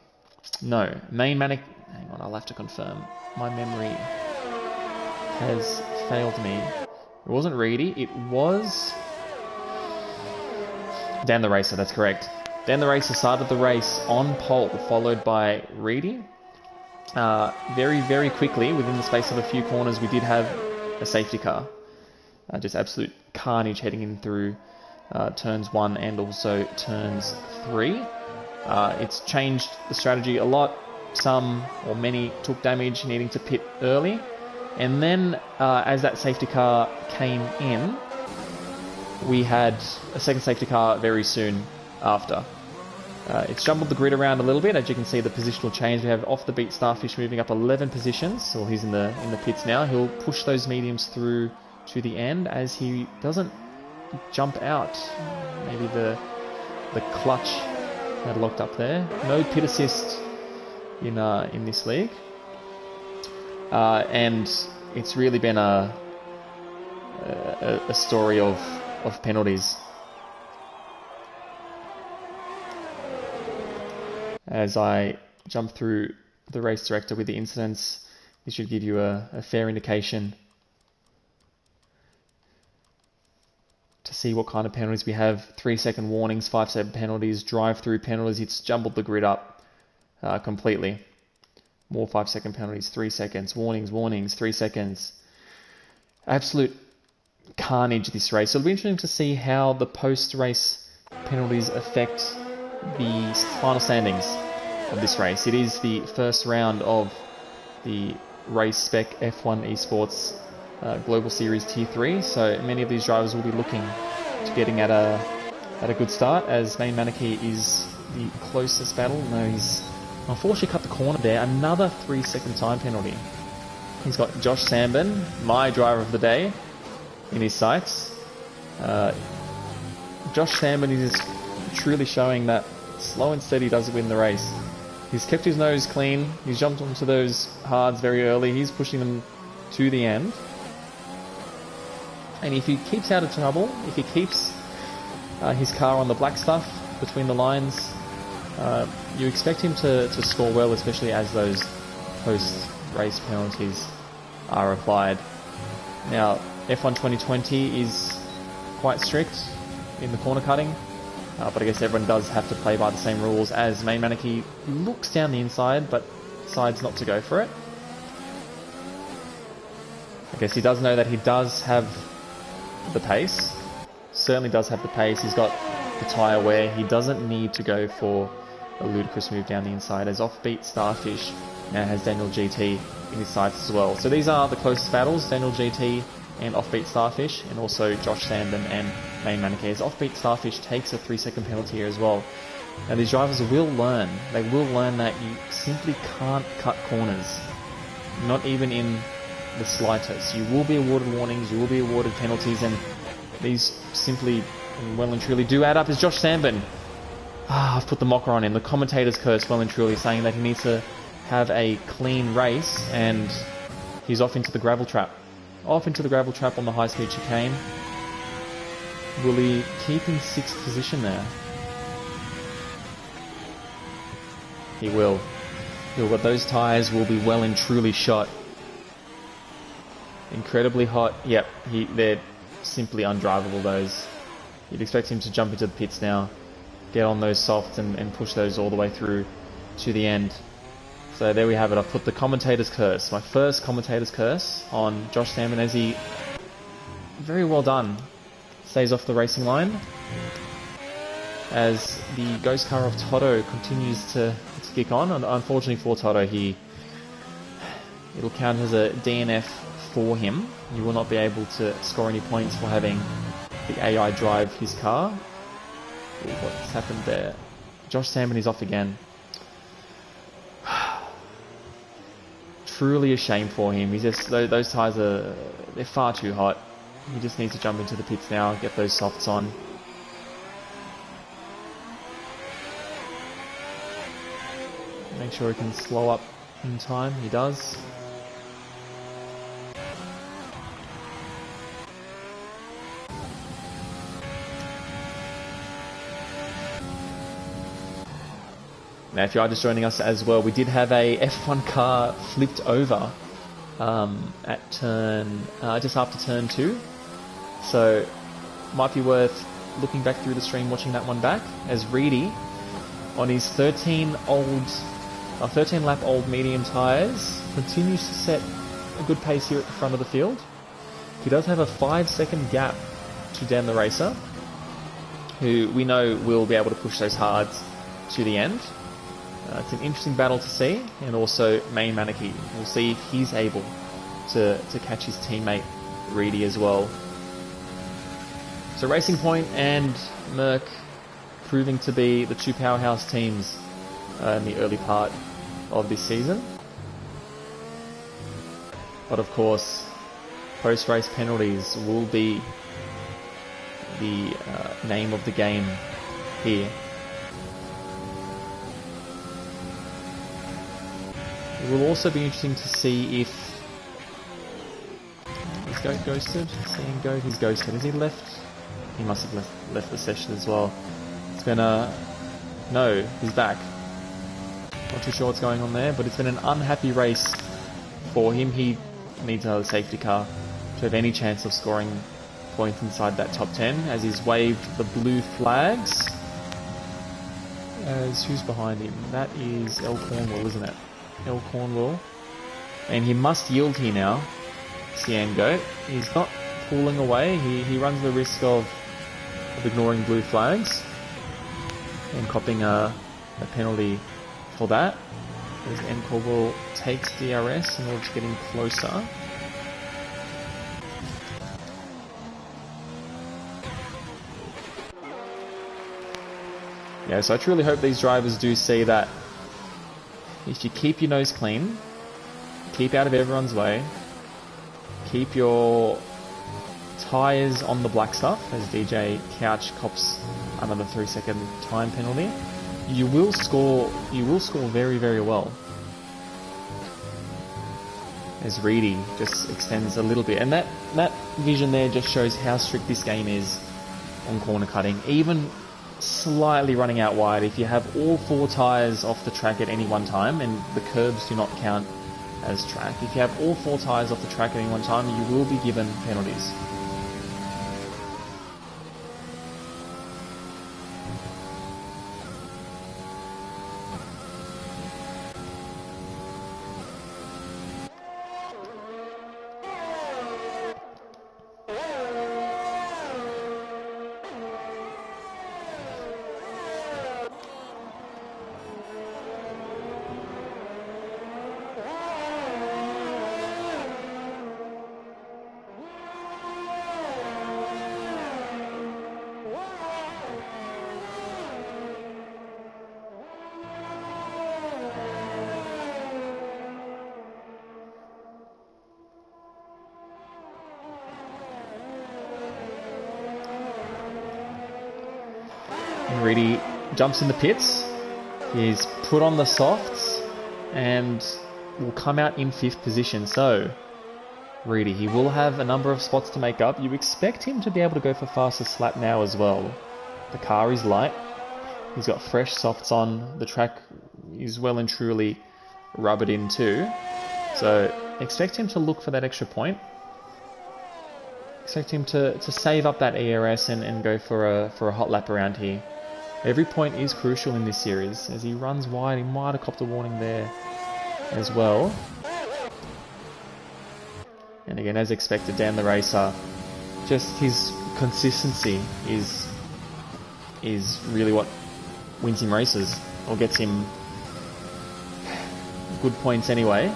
S1: No, Main Manic. Hang on, I'll have to confirm. My memory has failed me. It wasn't Reedy, it was Dan the Racer, that's correct. Dan the Racer started the race on pole, followed by Reedy. Very, very quickly, within the space of a few corners, we did have a safety car. Just absolute carnage heading in through turns 1 and also turns 3. It's changed the strategy a lot. Some or many took damage, needing to pit early. And then as that safety car came in, we had a second safety car very soon after. It's jumbled the grid around a little bit. As you can see, the positional change. We have Off the Beat Starfish moving up 11 positions. So he's in the pits now. He'll push those mediums through to the end as he doesn't jump out. Maybe the clutch had locked up there. No pit assist in this league. And it's really been a story of penalties. As I jump through the race director with the incidents, this should give you a fair indication to see what kind of penalties we have. 3-second warnings, 5-second penalties, drive-through penalties. It's jumbled the grid up completely. More 5-second penalties, 3 seconds, warnings, 3 seconds. Absolute carnage this race. So it'll be interesting to see how the post-race penalties affect the final standings of this race. It is the first round of the Race Spec F1 Esports Global Series Tier 3, so many of these drivers will be looking to getting at a good start, as Main Manaki is the closest battle. No, he's unfortunately cut the corner there. Another 3-second time penalty. He's got Josh Sambin, my driver of the day, in his sights. Josh Sambin is truly showing that slow and steady does win the race. He's kept his nose clean. He's jumped onto those hards very early. He's pushing them to the end. And if he keeps out of trouble, if he keeps his car on the black stuff between the lines, you expect him to score well, especially as those post-race penalties are applied. Now, F1 2020 is quite strict in the corner cutting. But I guess everyone does have to play by the same rules, as Main Manaki looks down the inside, but decides not to go for it. I guess he does know that he does have the pace. Certainly does have the pace. He's got the tyre wear. He doesn't need to go for a ludicrous move down the inside, as Offbeat Starfish now has Daniel GT in his sights as well. So these are the closest battles, Daniel GT and Offbeat Starfish, and also Josh Sandon and Main Manaki. As Offbeat Starfish takes a 3-second penalty here as well. Now these drivers will learn. They will learn that you simply can't cut corners. Not even in the slightest. You will be awarded warnings, you will be awarded penalties, and these simply well and truly do add up. As Josh Sandon, I've put the mocker on him. The commentator's curse well and truly, saying that he needs to have a clean race, and he's off into the gravel trap. Off into the gravel trap on the high-speed chicane. Will he keep in 6th position there? He will. But those tyres will be well and truly shot. Incredibly hot. Yep, they're simply undrivable, those. You'd expect him to jump into the pits now, get on those softs and push those all the way through to the end. So there we have it. I've put the commentator's curse, my first commentator's curse, on Josh Salmon, as he, very well done, stays off the racing line. As the ghost car of Toto continues to kick on. Unfortunately for Toto, it'll count as a DNF for him. You will not be able to score any points for having the AI drive his car. What's happened there? Josh Salmon is off again. Truly a shame for him. Those tyres they're far too hot. He just needs to jump into the pits now, get those softs on. Make sure he can slow up in time. He does. Now, if you are just joining us as well, we did have a F1 car flipped over at turn, just after turn 2. So, might be worth looking back through the stream, watching that one back, as Reedy on his 13 lap old medium tyres, continues to set a good pace here at the front of the field. He does have a 5-second gap to Dan the Racer, who we know will be able to push those hards to the end. It's an interesting battle to see, and also Main Maneki. We'll see if he's able to catch his teammate Reedy as well. So Racing Point and Merc proving to be the two powerhouse teams in the early part of this season. But of course, post-race penalties will be the name of the game here. It will also be interesting to see if he's ghosted. Seeing Goat, he's ghosted. Has he left? He must have left the session as well. It's been no, he's back. Not too sure what's going on there, but it's been an unhappy race for him. He needs another safety car to have any chance of scoring points inside that top 10, as he's waved the blue flags. As who's behind him? That is El Cornwall, isn't it? El Cornwall. And he must yield here now. Cyan Goat. He's not pulling away. He runs the risk of ignoring blue flags and copping a penalty for that, as M. Cornwall takes DRS in order to get him closer. Yeah, so I truly hope these drivers do see that if you keep your nose clean, keep out of everyone's way, keep your tyres on the black stuff, as DJ Couch cops another 3-second time penalty, you will score very, very well. As Reedy just extends a little bit, and that vision there just shows how strict this game is on corner cutting. Even slightly running out wide, if you have all 4 tyres off the track at any one time, and the curbs do not count as track, if you have all 4 tyres off the track at any one time, you will be given penalties. Reedy jumps in the pits. He's put on the softs and will come out in 5th position. So, Reedy, he will have a number of spots to make up. You expect him to be able to go for fastest lap now as well. The car is light. He's got fresh softs on. The track is well and truly rubbered in too. So, expect him to look for that extra point. Expect him to save up that ERS and go for a hot lap around here. Every point is crucial in this series. As he runs wide, he might have copped a warning there as well. And again, as expected, Dan the Racer, just his consistency is really what wins him races, or gets him good points anyway.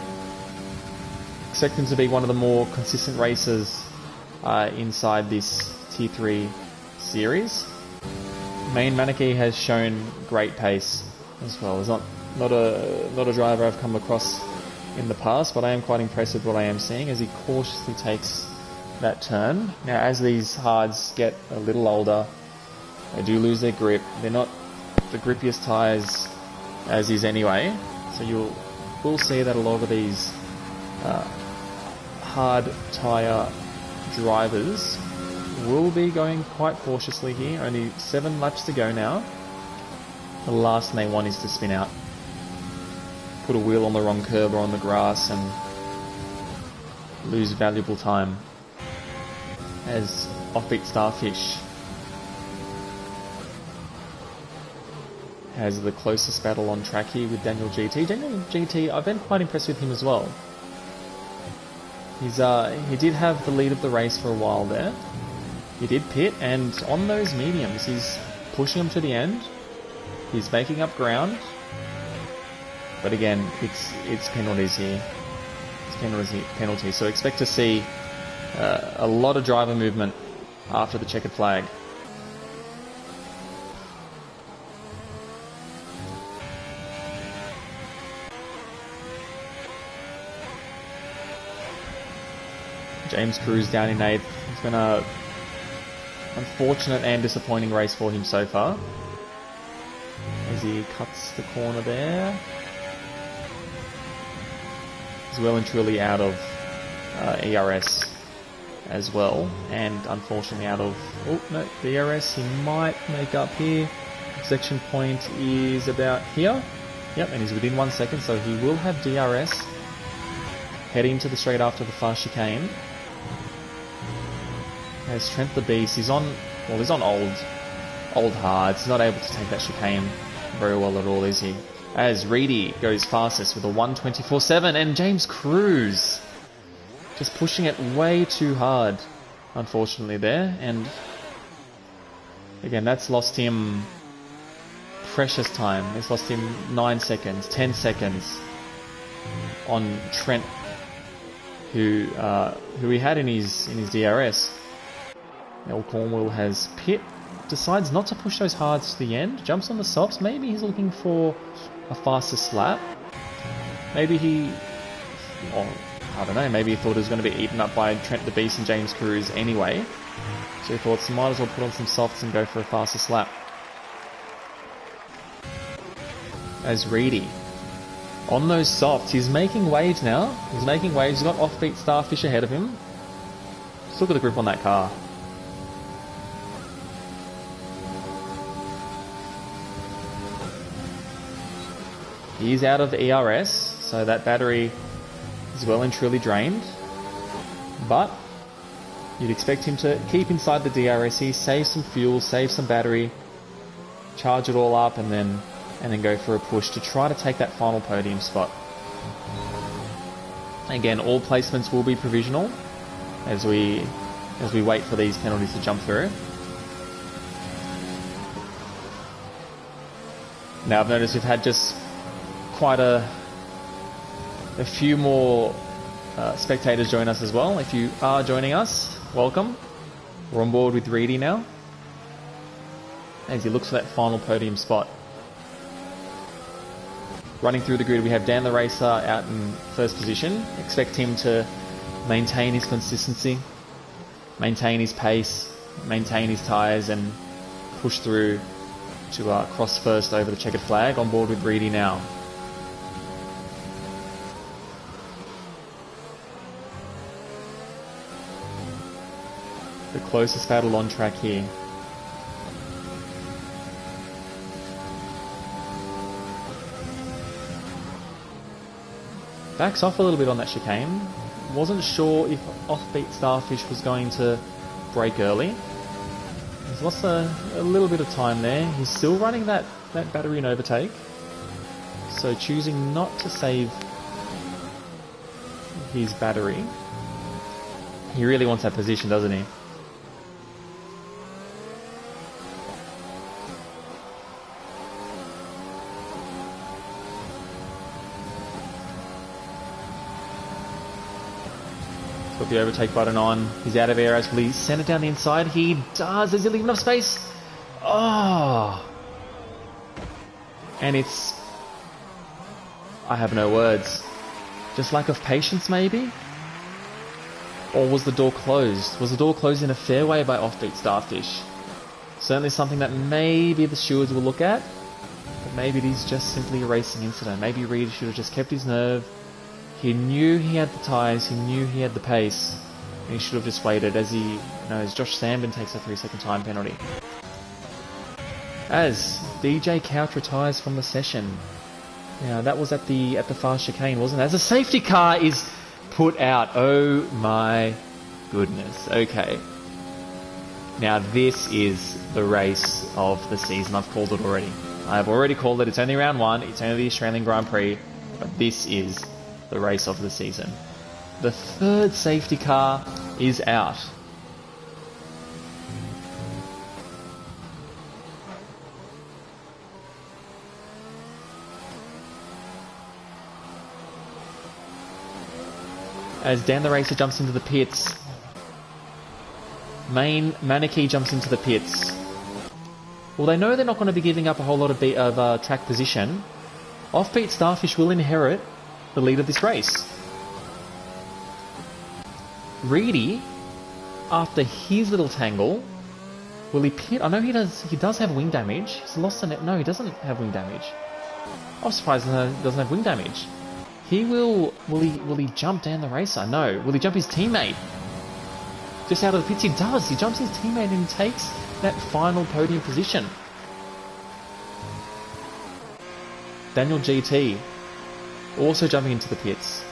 S1: Expect him to be one of the more consistent racers inside this Tier 3 series. Main Maneki has shown great pace as well. He's not a driver I've come across in the past, but I am quite impressed with what I am seeing as he cautiously takes that turn. Now, as these hards get a little older, they do lose their grip. They're not the grippiest tyres as is anyway, so we'll see that a lot of these hard tyre drivers will be going quite cautiously here. Only 7 laps to go now. The last thing they want is to spin out, put a wheel on the wrong curb or on the grass, and lose valuable time. As Offbeat Starfish has the closest battle on track here with Daniel GT. Daniel GT, I've been quite impressed with him as well. He did have the lead of the race for a while there. He did pit, and on those mediums, he's pushing them to the end. He's making up ground. But again, it's penalties here. It's penalties. So expect to see a lot of driver movement after the checkered flag. James Cruz down in 8th. It's been a unfortunate and disappointing race for him so far, as he cuts the corner there. He's well and truly out of ERS as well, and unfortunately out of DRS. He might make up here. Section point is about here. Yep, and he's within 1 second, so he will have DRS heading to the straight after the fast chicane. As Trent the Beast, he's on old hards. He's not able to take that chicane very well at all, is he? As Reedy goes fastest with a 1:24.7, and James Cruz just pushing it way too hard, unfortunately there. And again, that's lost him precious time. It's lost him 9 seconds, 10 seconds on Trent, who he had in his DRS. El Cornwall has pit, decides not to push those hards to the end, jumps on the softs. Maybe he's looking for a faster slap. Maybe I don't know, maybe he thought it was going to be eaten up by Trent the Beast and James Cruz anyway. So he thought, might as well put on some softs and go for a faster slap. As Reedy, on those softs, he's making waves now. He's making waves. He's got Offbeat Starfish ahead of him. Still got a grip on that car. He's out of ERS, so that battery is well and truly drained. But you'd expect him to keep inside the DRS here, save some fuel, save some battery, charge it all up, and then go for a push to try to take that final podium spot. Again, all placements will be provisional as we wait for these penalties to jump through. Now I've noticed we've had just quite a few more spectators join us as well. If you are joining us, welcome. We're on board with Reedy now, as he looks for that final podium spot. Running through the grid, we have Dan the Racer out in first position. Expect him to maintain his consistency, maintain his pace, maintain his tyres, and push through to cross first over the checkered flag. On board with Reedy now. The closest battle on track here. Backs off a little bit on that chicane. Wasn't sure if Offbeat Starfish was going to break early. He's lost a little bit of time there. He's still running that battery and overtake, so choosing not to save his battery. He really wants that position, doesn't he? Got the overtake button on. He's out of air. Will he send it down the inside? He does. Does he leave enough space? Oh! And it's... I have no words. Just lack of patience, maybe? Or was the door closed? Was the door closed in a fair way by Offbeat Starfish? Certainly something that maybe the stewards will look at. But maybe it is just simply a racing incident. Maybe Reed should have just kept his nerve. He knew he had the tyres, he knew he had the pace, and he should have just waited as Josh Sandin takes a 3-second time penalty. As DJ Couch retires from the session. Now that was at the fast chicane, wasn't it? As a safety car is put out. Oh my goodness. Okay. Now this is the race of the season. I've called it already. I've already called it. It's only round 1. It's only the Australian Grand Prix. But this is the race of the season. The third safety car is out. As Dan the Racer jumps into the pits, Main Maneki jumps into the pits. Well, they know they're not going to be giving up a whole lot of track position. Offbeat Starfish will inherit the lead of this race. Reedy, after his little tangle, will he pit? I know he does. He does have wing damage. He's lost the net. No, he doesn't have wing damage. I'm surprised he doesn't have wing damage. He will he jump Dan the Racer? No. Will he jump his teammate? Just out of the pits, he does. He jumps his teammate and takes that final podium position. Daniel GT also jumping into the pits.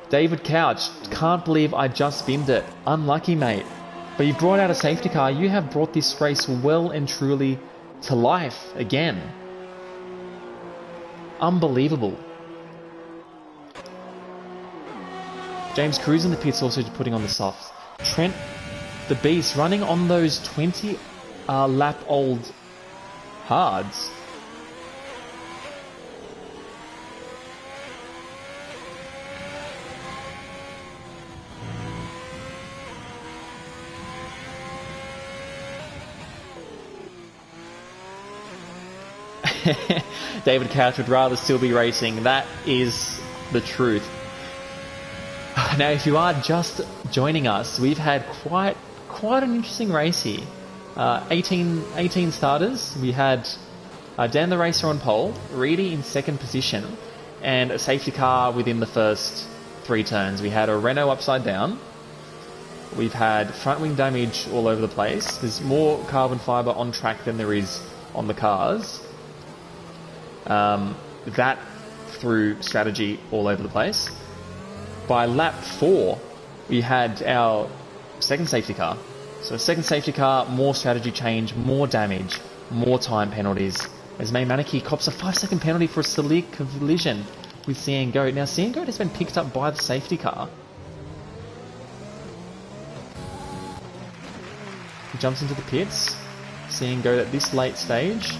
S1: David Couch, can't believe I just binned it. Unlucky, mate. But you brought out a safety car. You have brought this race well and truly to life again. Unbelievable. James Cruz in the pits also putting on the softs. Trent the Beast running on those 20 lap old hards. David Couch would rather still be racing. That is the truth. Now, if you are just joining us, we've had quite an interesting race here. 18 starters. We had Dan the Racer on pole, Reedy in second position, and a safety car within the first 3 turns. We had a Renault upside down. We've had front wing damage all over the place. There's more carbon fibre on track than there is on the cars. That through strategy all over the place. By lap 4, we had our second safety car. So second safety car, more strategy change, more damage, more time penalties. As May Maneki cops a 5-second penalty for a silly collision with Cian Goat. Now Cian Goat has been picked up by the safety car. He jumps into the pits. Cian Goat at this late stage.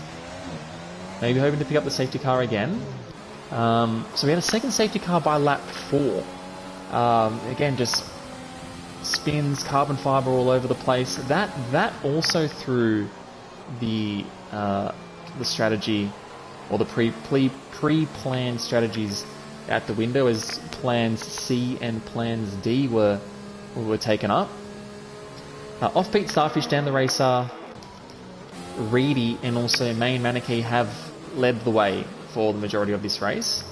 S1: Maybe hoping to pick up the safety car again. So we had a second safety car by lap 4. Again, just spins, carbon fibre all over the place. That also threw the strategy or the pre-planned strategies out the window as plans C and plans D were taken up. Offbeat Starfish, Dan the Racer, Reedy and also Main Maneki have led the way for the majority of this race.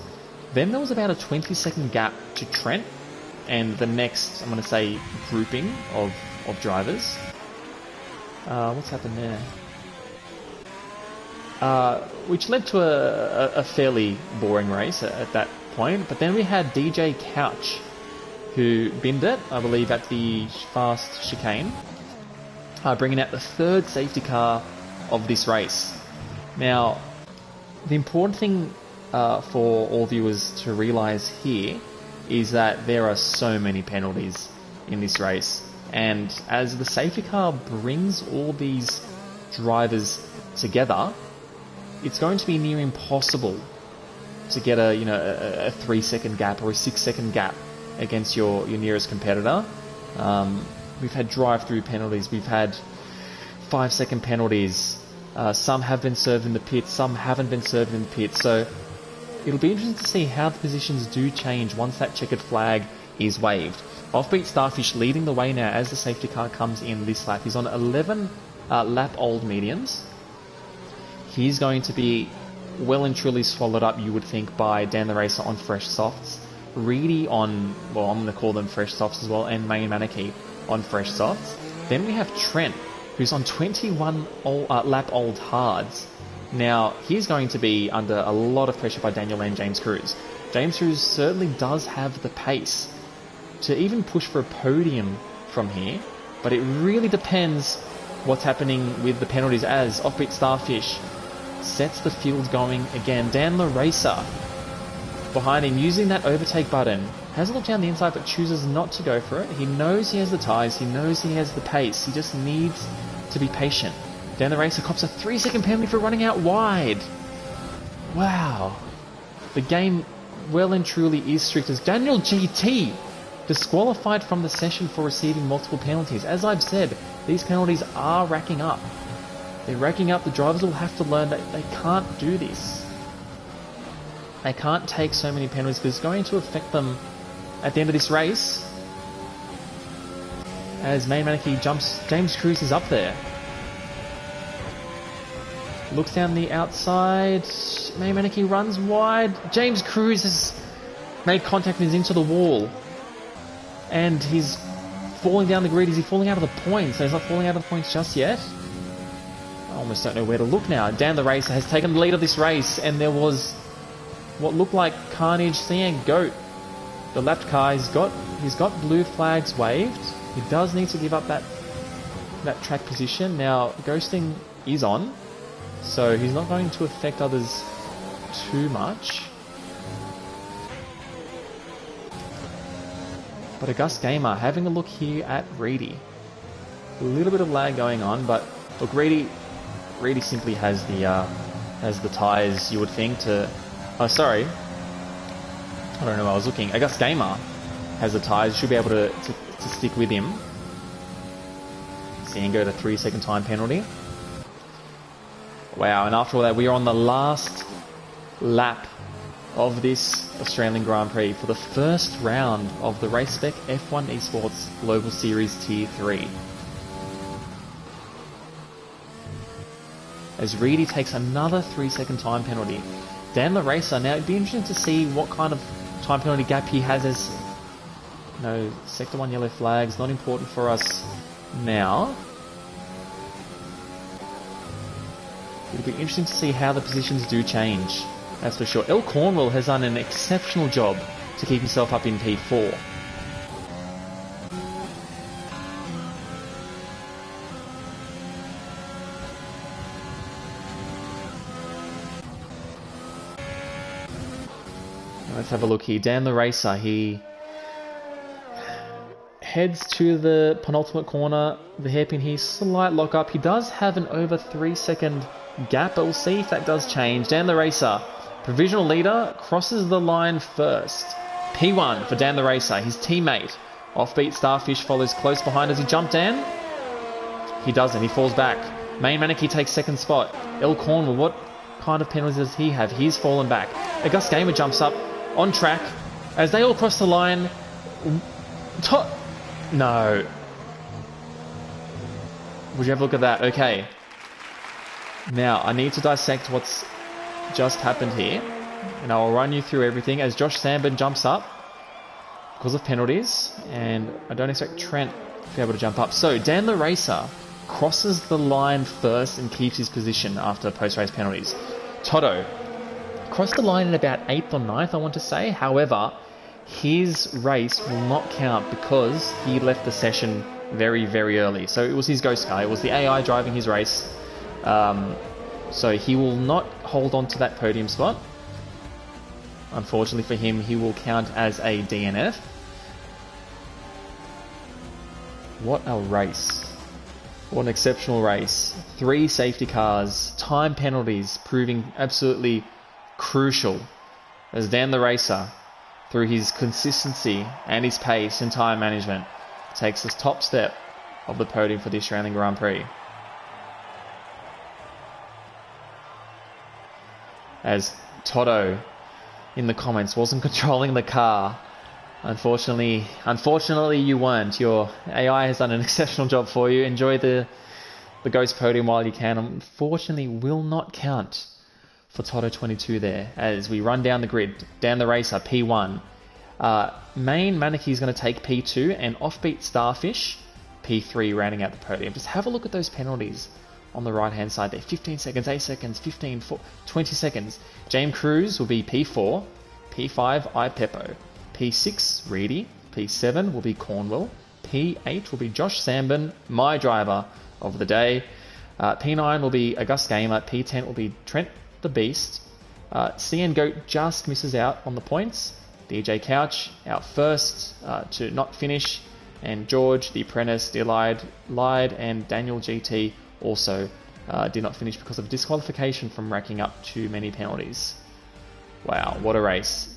S1: Then there was about a 20-second gap to Trent and the next, I'm going to say, grouping of drivers. What's happened there? Which led to a fairly boring race at that point. But then we had DJ Couch, who binned it, I believe, at the fast chicane, bringing out the third safety car of this race. Now, the important thing for all viewers to realise here is that there are so many penalties in this race, and as the safety car brings all these drivers together, it's going to be near impossible to get a 3-second gap or a 6-second gap against your nearest competitor. We've had drive-through penalties, we've had 5-second penalties. Some have been served in the pit, some haven't been served in the pit. So it'll be interesting to see how the positions do change once that checkered flag is waved. Offbeat Starfish leading the way now as the safety car comes in this lap. He's on 11 lap-old mediums. He's going to be well and truly swallowed up, you would think, by Dan the Racer on fresh softs. Reedy on, well, I'm going to call them fresh softs as well, and Main Maneki on fresh softs. Then we have Trent, who's on 21 lap-old hards. Now, he's going to be under a lot of pressure by Daniel and James Cruz. James Cruz certainly does have the pace to even push for a podium from here, but it really depends what's happening with the penalties as Offbeat Starfish sets the field going again. Dan the Racer behind him, using that overtake button. Has a look down the inside, but chooses not to go for it. He knows he has the tyres. He knows he has the pace. He just needs to be patient. Dan the Racer cops a 3-second penalty for running out wide. Wow. The game well and truly is strict, as Daniel GT disqualified from the session for receiving multiple penalties. As I've said, these penalties are racking up. They're racking up. The drivers will have to learn that they can't do this. They can't take so many penalties because it's going to affect them at the end of this race. As Main Maneki jumps, James Cruz is up there. Looks down the outside. Main Maneki runs wide. James Cruz has made contact and is into the wall. And he's falling down the grid. Is he falling out of the points? No, he's not falling out of the points just yet. I almost don't know where to look now. Dan the Racer has taken the lead of this race, and there was what looked like carnage. Seeing Goat, the left car, he's got blue flags waved. He does need to give up that track position. Now, ghosting is on, so he's not going to affect others too much. But August Gamer having a look here at Reedy. A little bit of lag going on, but look, Reedy simply has the tyres, you would think, to... Oh, sorry. I don't know where I was looking. August Gamer has the tyres, should be able to stick with him. Seeing go to 3-second time penalty. Wow, and after all that, we are on the last lap of this Australian Grand Prix for the first round of the Race Spec F1 Esports Global Series Tier 3. As Reedy takes another 3-second time penalty. Dan the Racer, now it'd be interesting to see what kind of time penalty gap he has, as Sector 1 yellow flags, not important for us now. It'll be interesting to see how the positions do change, that's for sure. El Cornwall has done an exceptional job to keep himself up in P4. Let's have a look here. Dan the Racer, he heads to the penultimate corner. The hairpin here, slight lock up. He does have an over 3-second gap, but we'll see if that does change. Dan the Racer, provisional leader, crosses the line first. P1 for Dan the Racer. His teammate, Offbeat Starfish, follows close behind. Does he jump Dan? He doesn't. He falls back. Main Maneki takes second spot. El Cornwall, what kind of penalties does he have? He's fallen back. August Gamer jumps up on track as they all cross the line. No. Would you have a look at that? Okay. Now, I need to dissect what's just happened here, and I'll run you through everything as Josh Sandburn jumps up because of penalties, and I don't expect Trent to be able to jump up. So, Dan the Racer crosses the line first and keeps his position after post-race penalties. Toto crossed the line in about 8th or 9th, I want to say. However, his race will not count because he left the session very, very early. So it was his ghost car. It was the AI driving his race. So he will not hold on to that podium spot. Unfortunately for him, he will count as a DNF. What a race. What an exceptional race. 3 safety cars, time penalties proving absolutely crucial as Dan the Racer, through his consistency and his pace and time management, takes the top step of the podium for the Australian Grand Prix. As Toto in the comments wasn't controlling the car. Unfortunately you weren't. Your AI has done an exceptional job for you. Enjoy the Ghost podium while you can. Unfortunately will not count for Toto 22 there as we run down the grid. Dan the Racer, P1. Main Maneki is going to take P2 and Offbeat Starfish, P3, rounding out the podium. Just have a look at those penalties on the right hand side there. 15 seconds, 8 seconds, 15, 20 seconds. James Cruz will be P4, P5 iPeppo, P6 Reedy, P7 will be Cornwall, P8 will be Josh Sandburn, my driver, of the day. P9 will be August Gamer. P10 will be Trent the Beast. CN Goat just misses out on the points. DJ Couch out first to not finish. And George, the Apprentice, lied, and Daniel GT also did not finish because of disqualification from racking up too many penalties. Wow, what a race.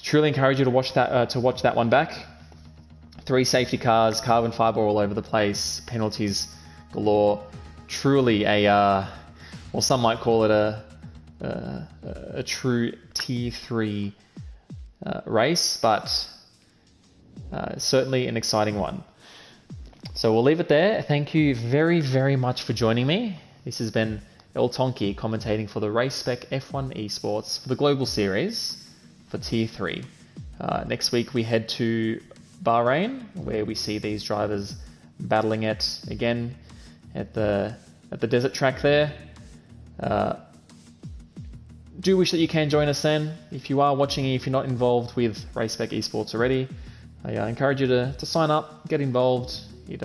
S1: Truly encourage you to watch that one back. 3 safety cars, carbon fiber all over the place, penalties galore. Truly a, well, some might call it a true Tier 3 race, but certainly an exciting one. So we'll leave it there. Thank you very, very much for joining me. This has been El Tonki commentating for the Race Spec F1 Esports for the Global Series for Tier 3. Next week we head to Bahrain, where we see these drivers battling it again at the desert track there. Do wish that you can join us then. If you are watching, if you're not involved with Race Spec Esports already, I encourage you to sign up, get involved. It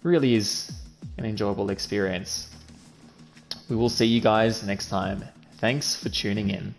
S1: really is an enjoyable experience. We will see you guys next time. Thanks for tuning in.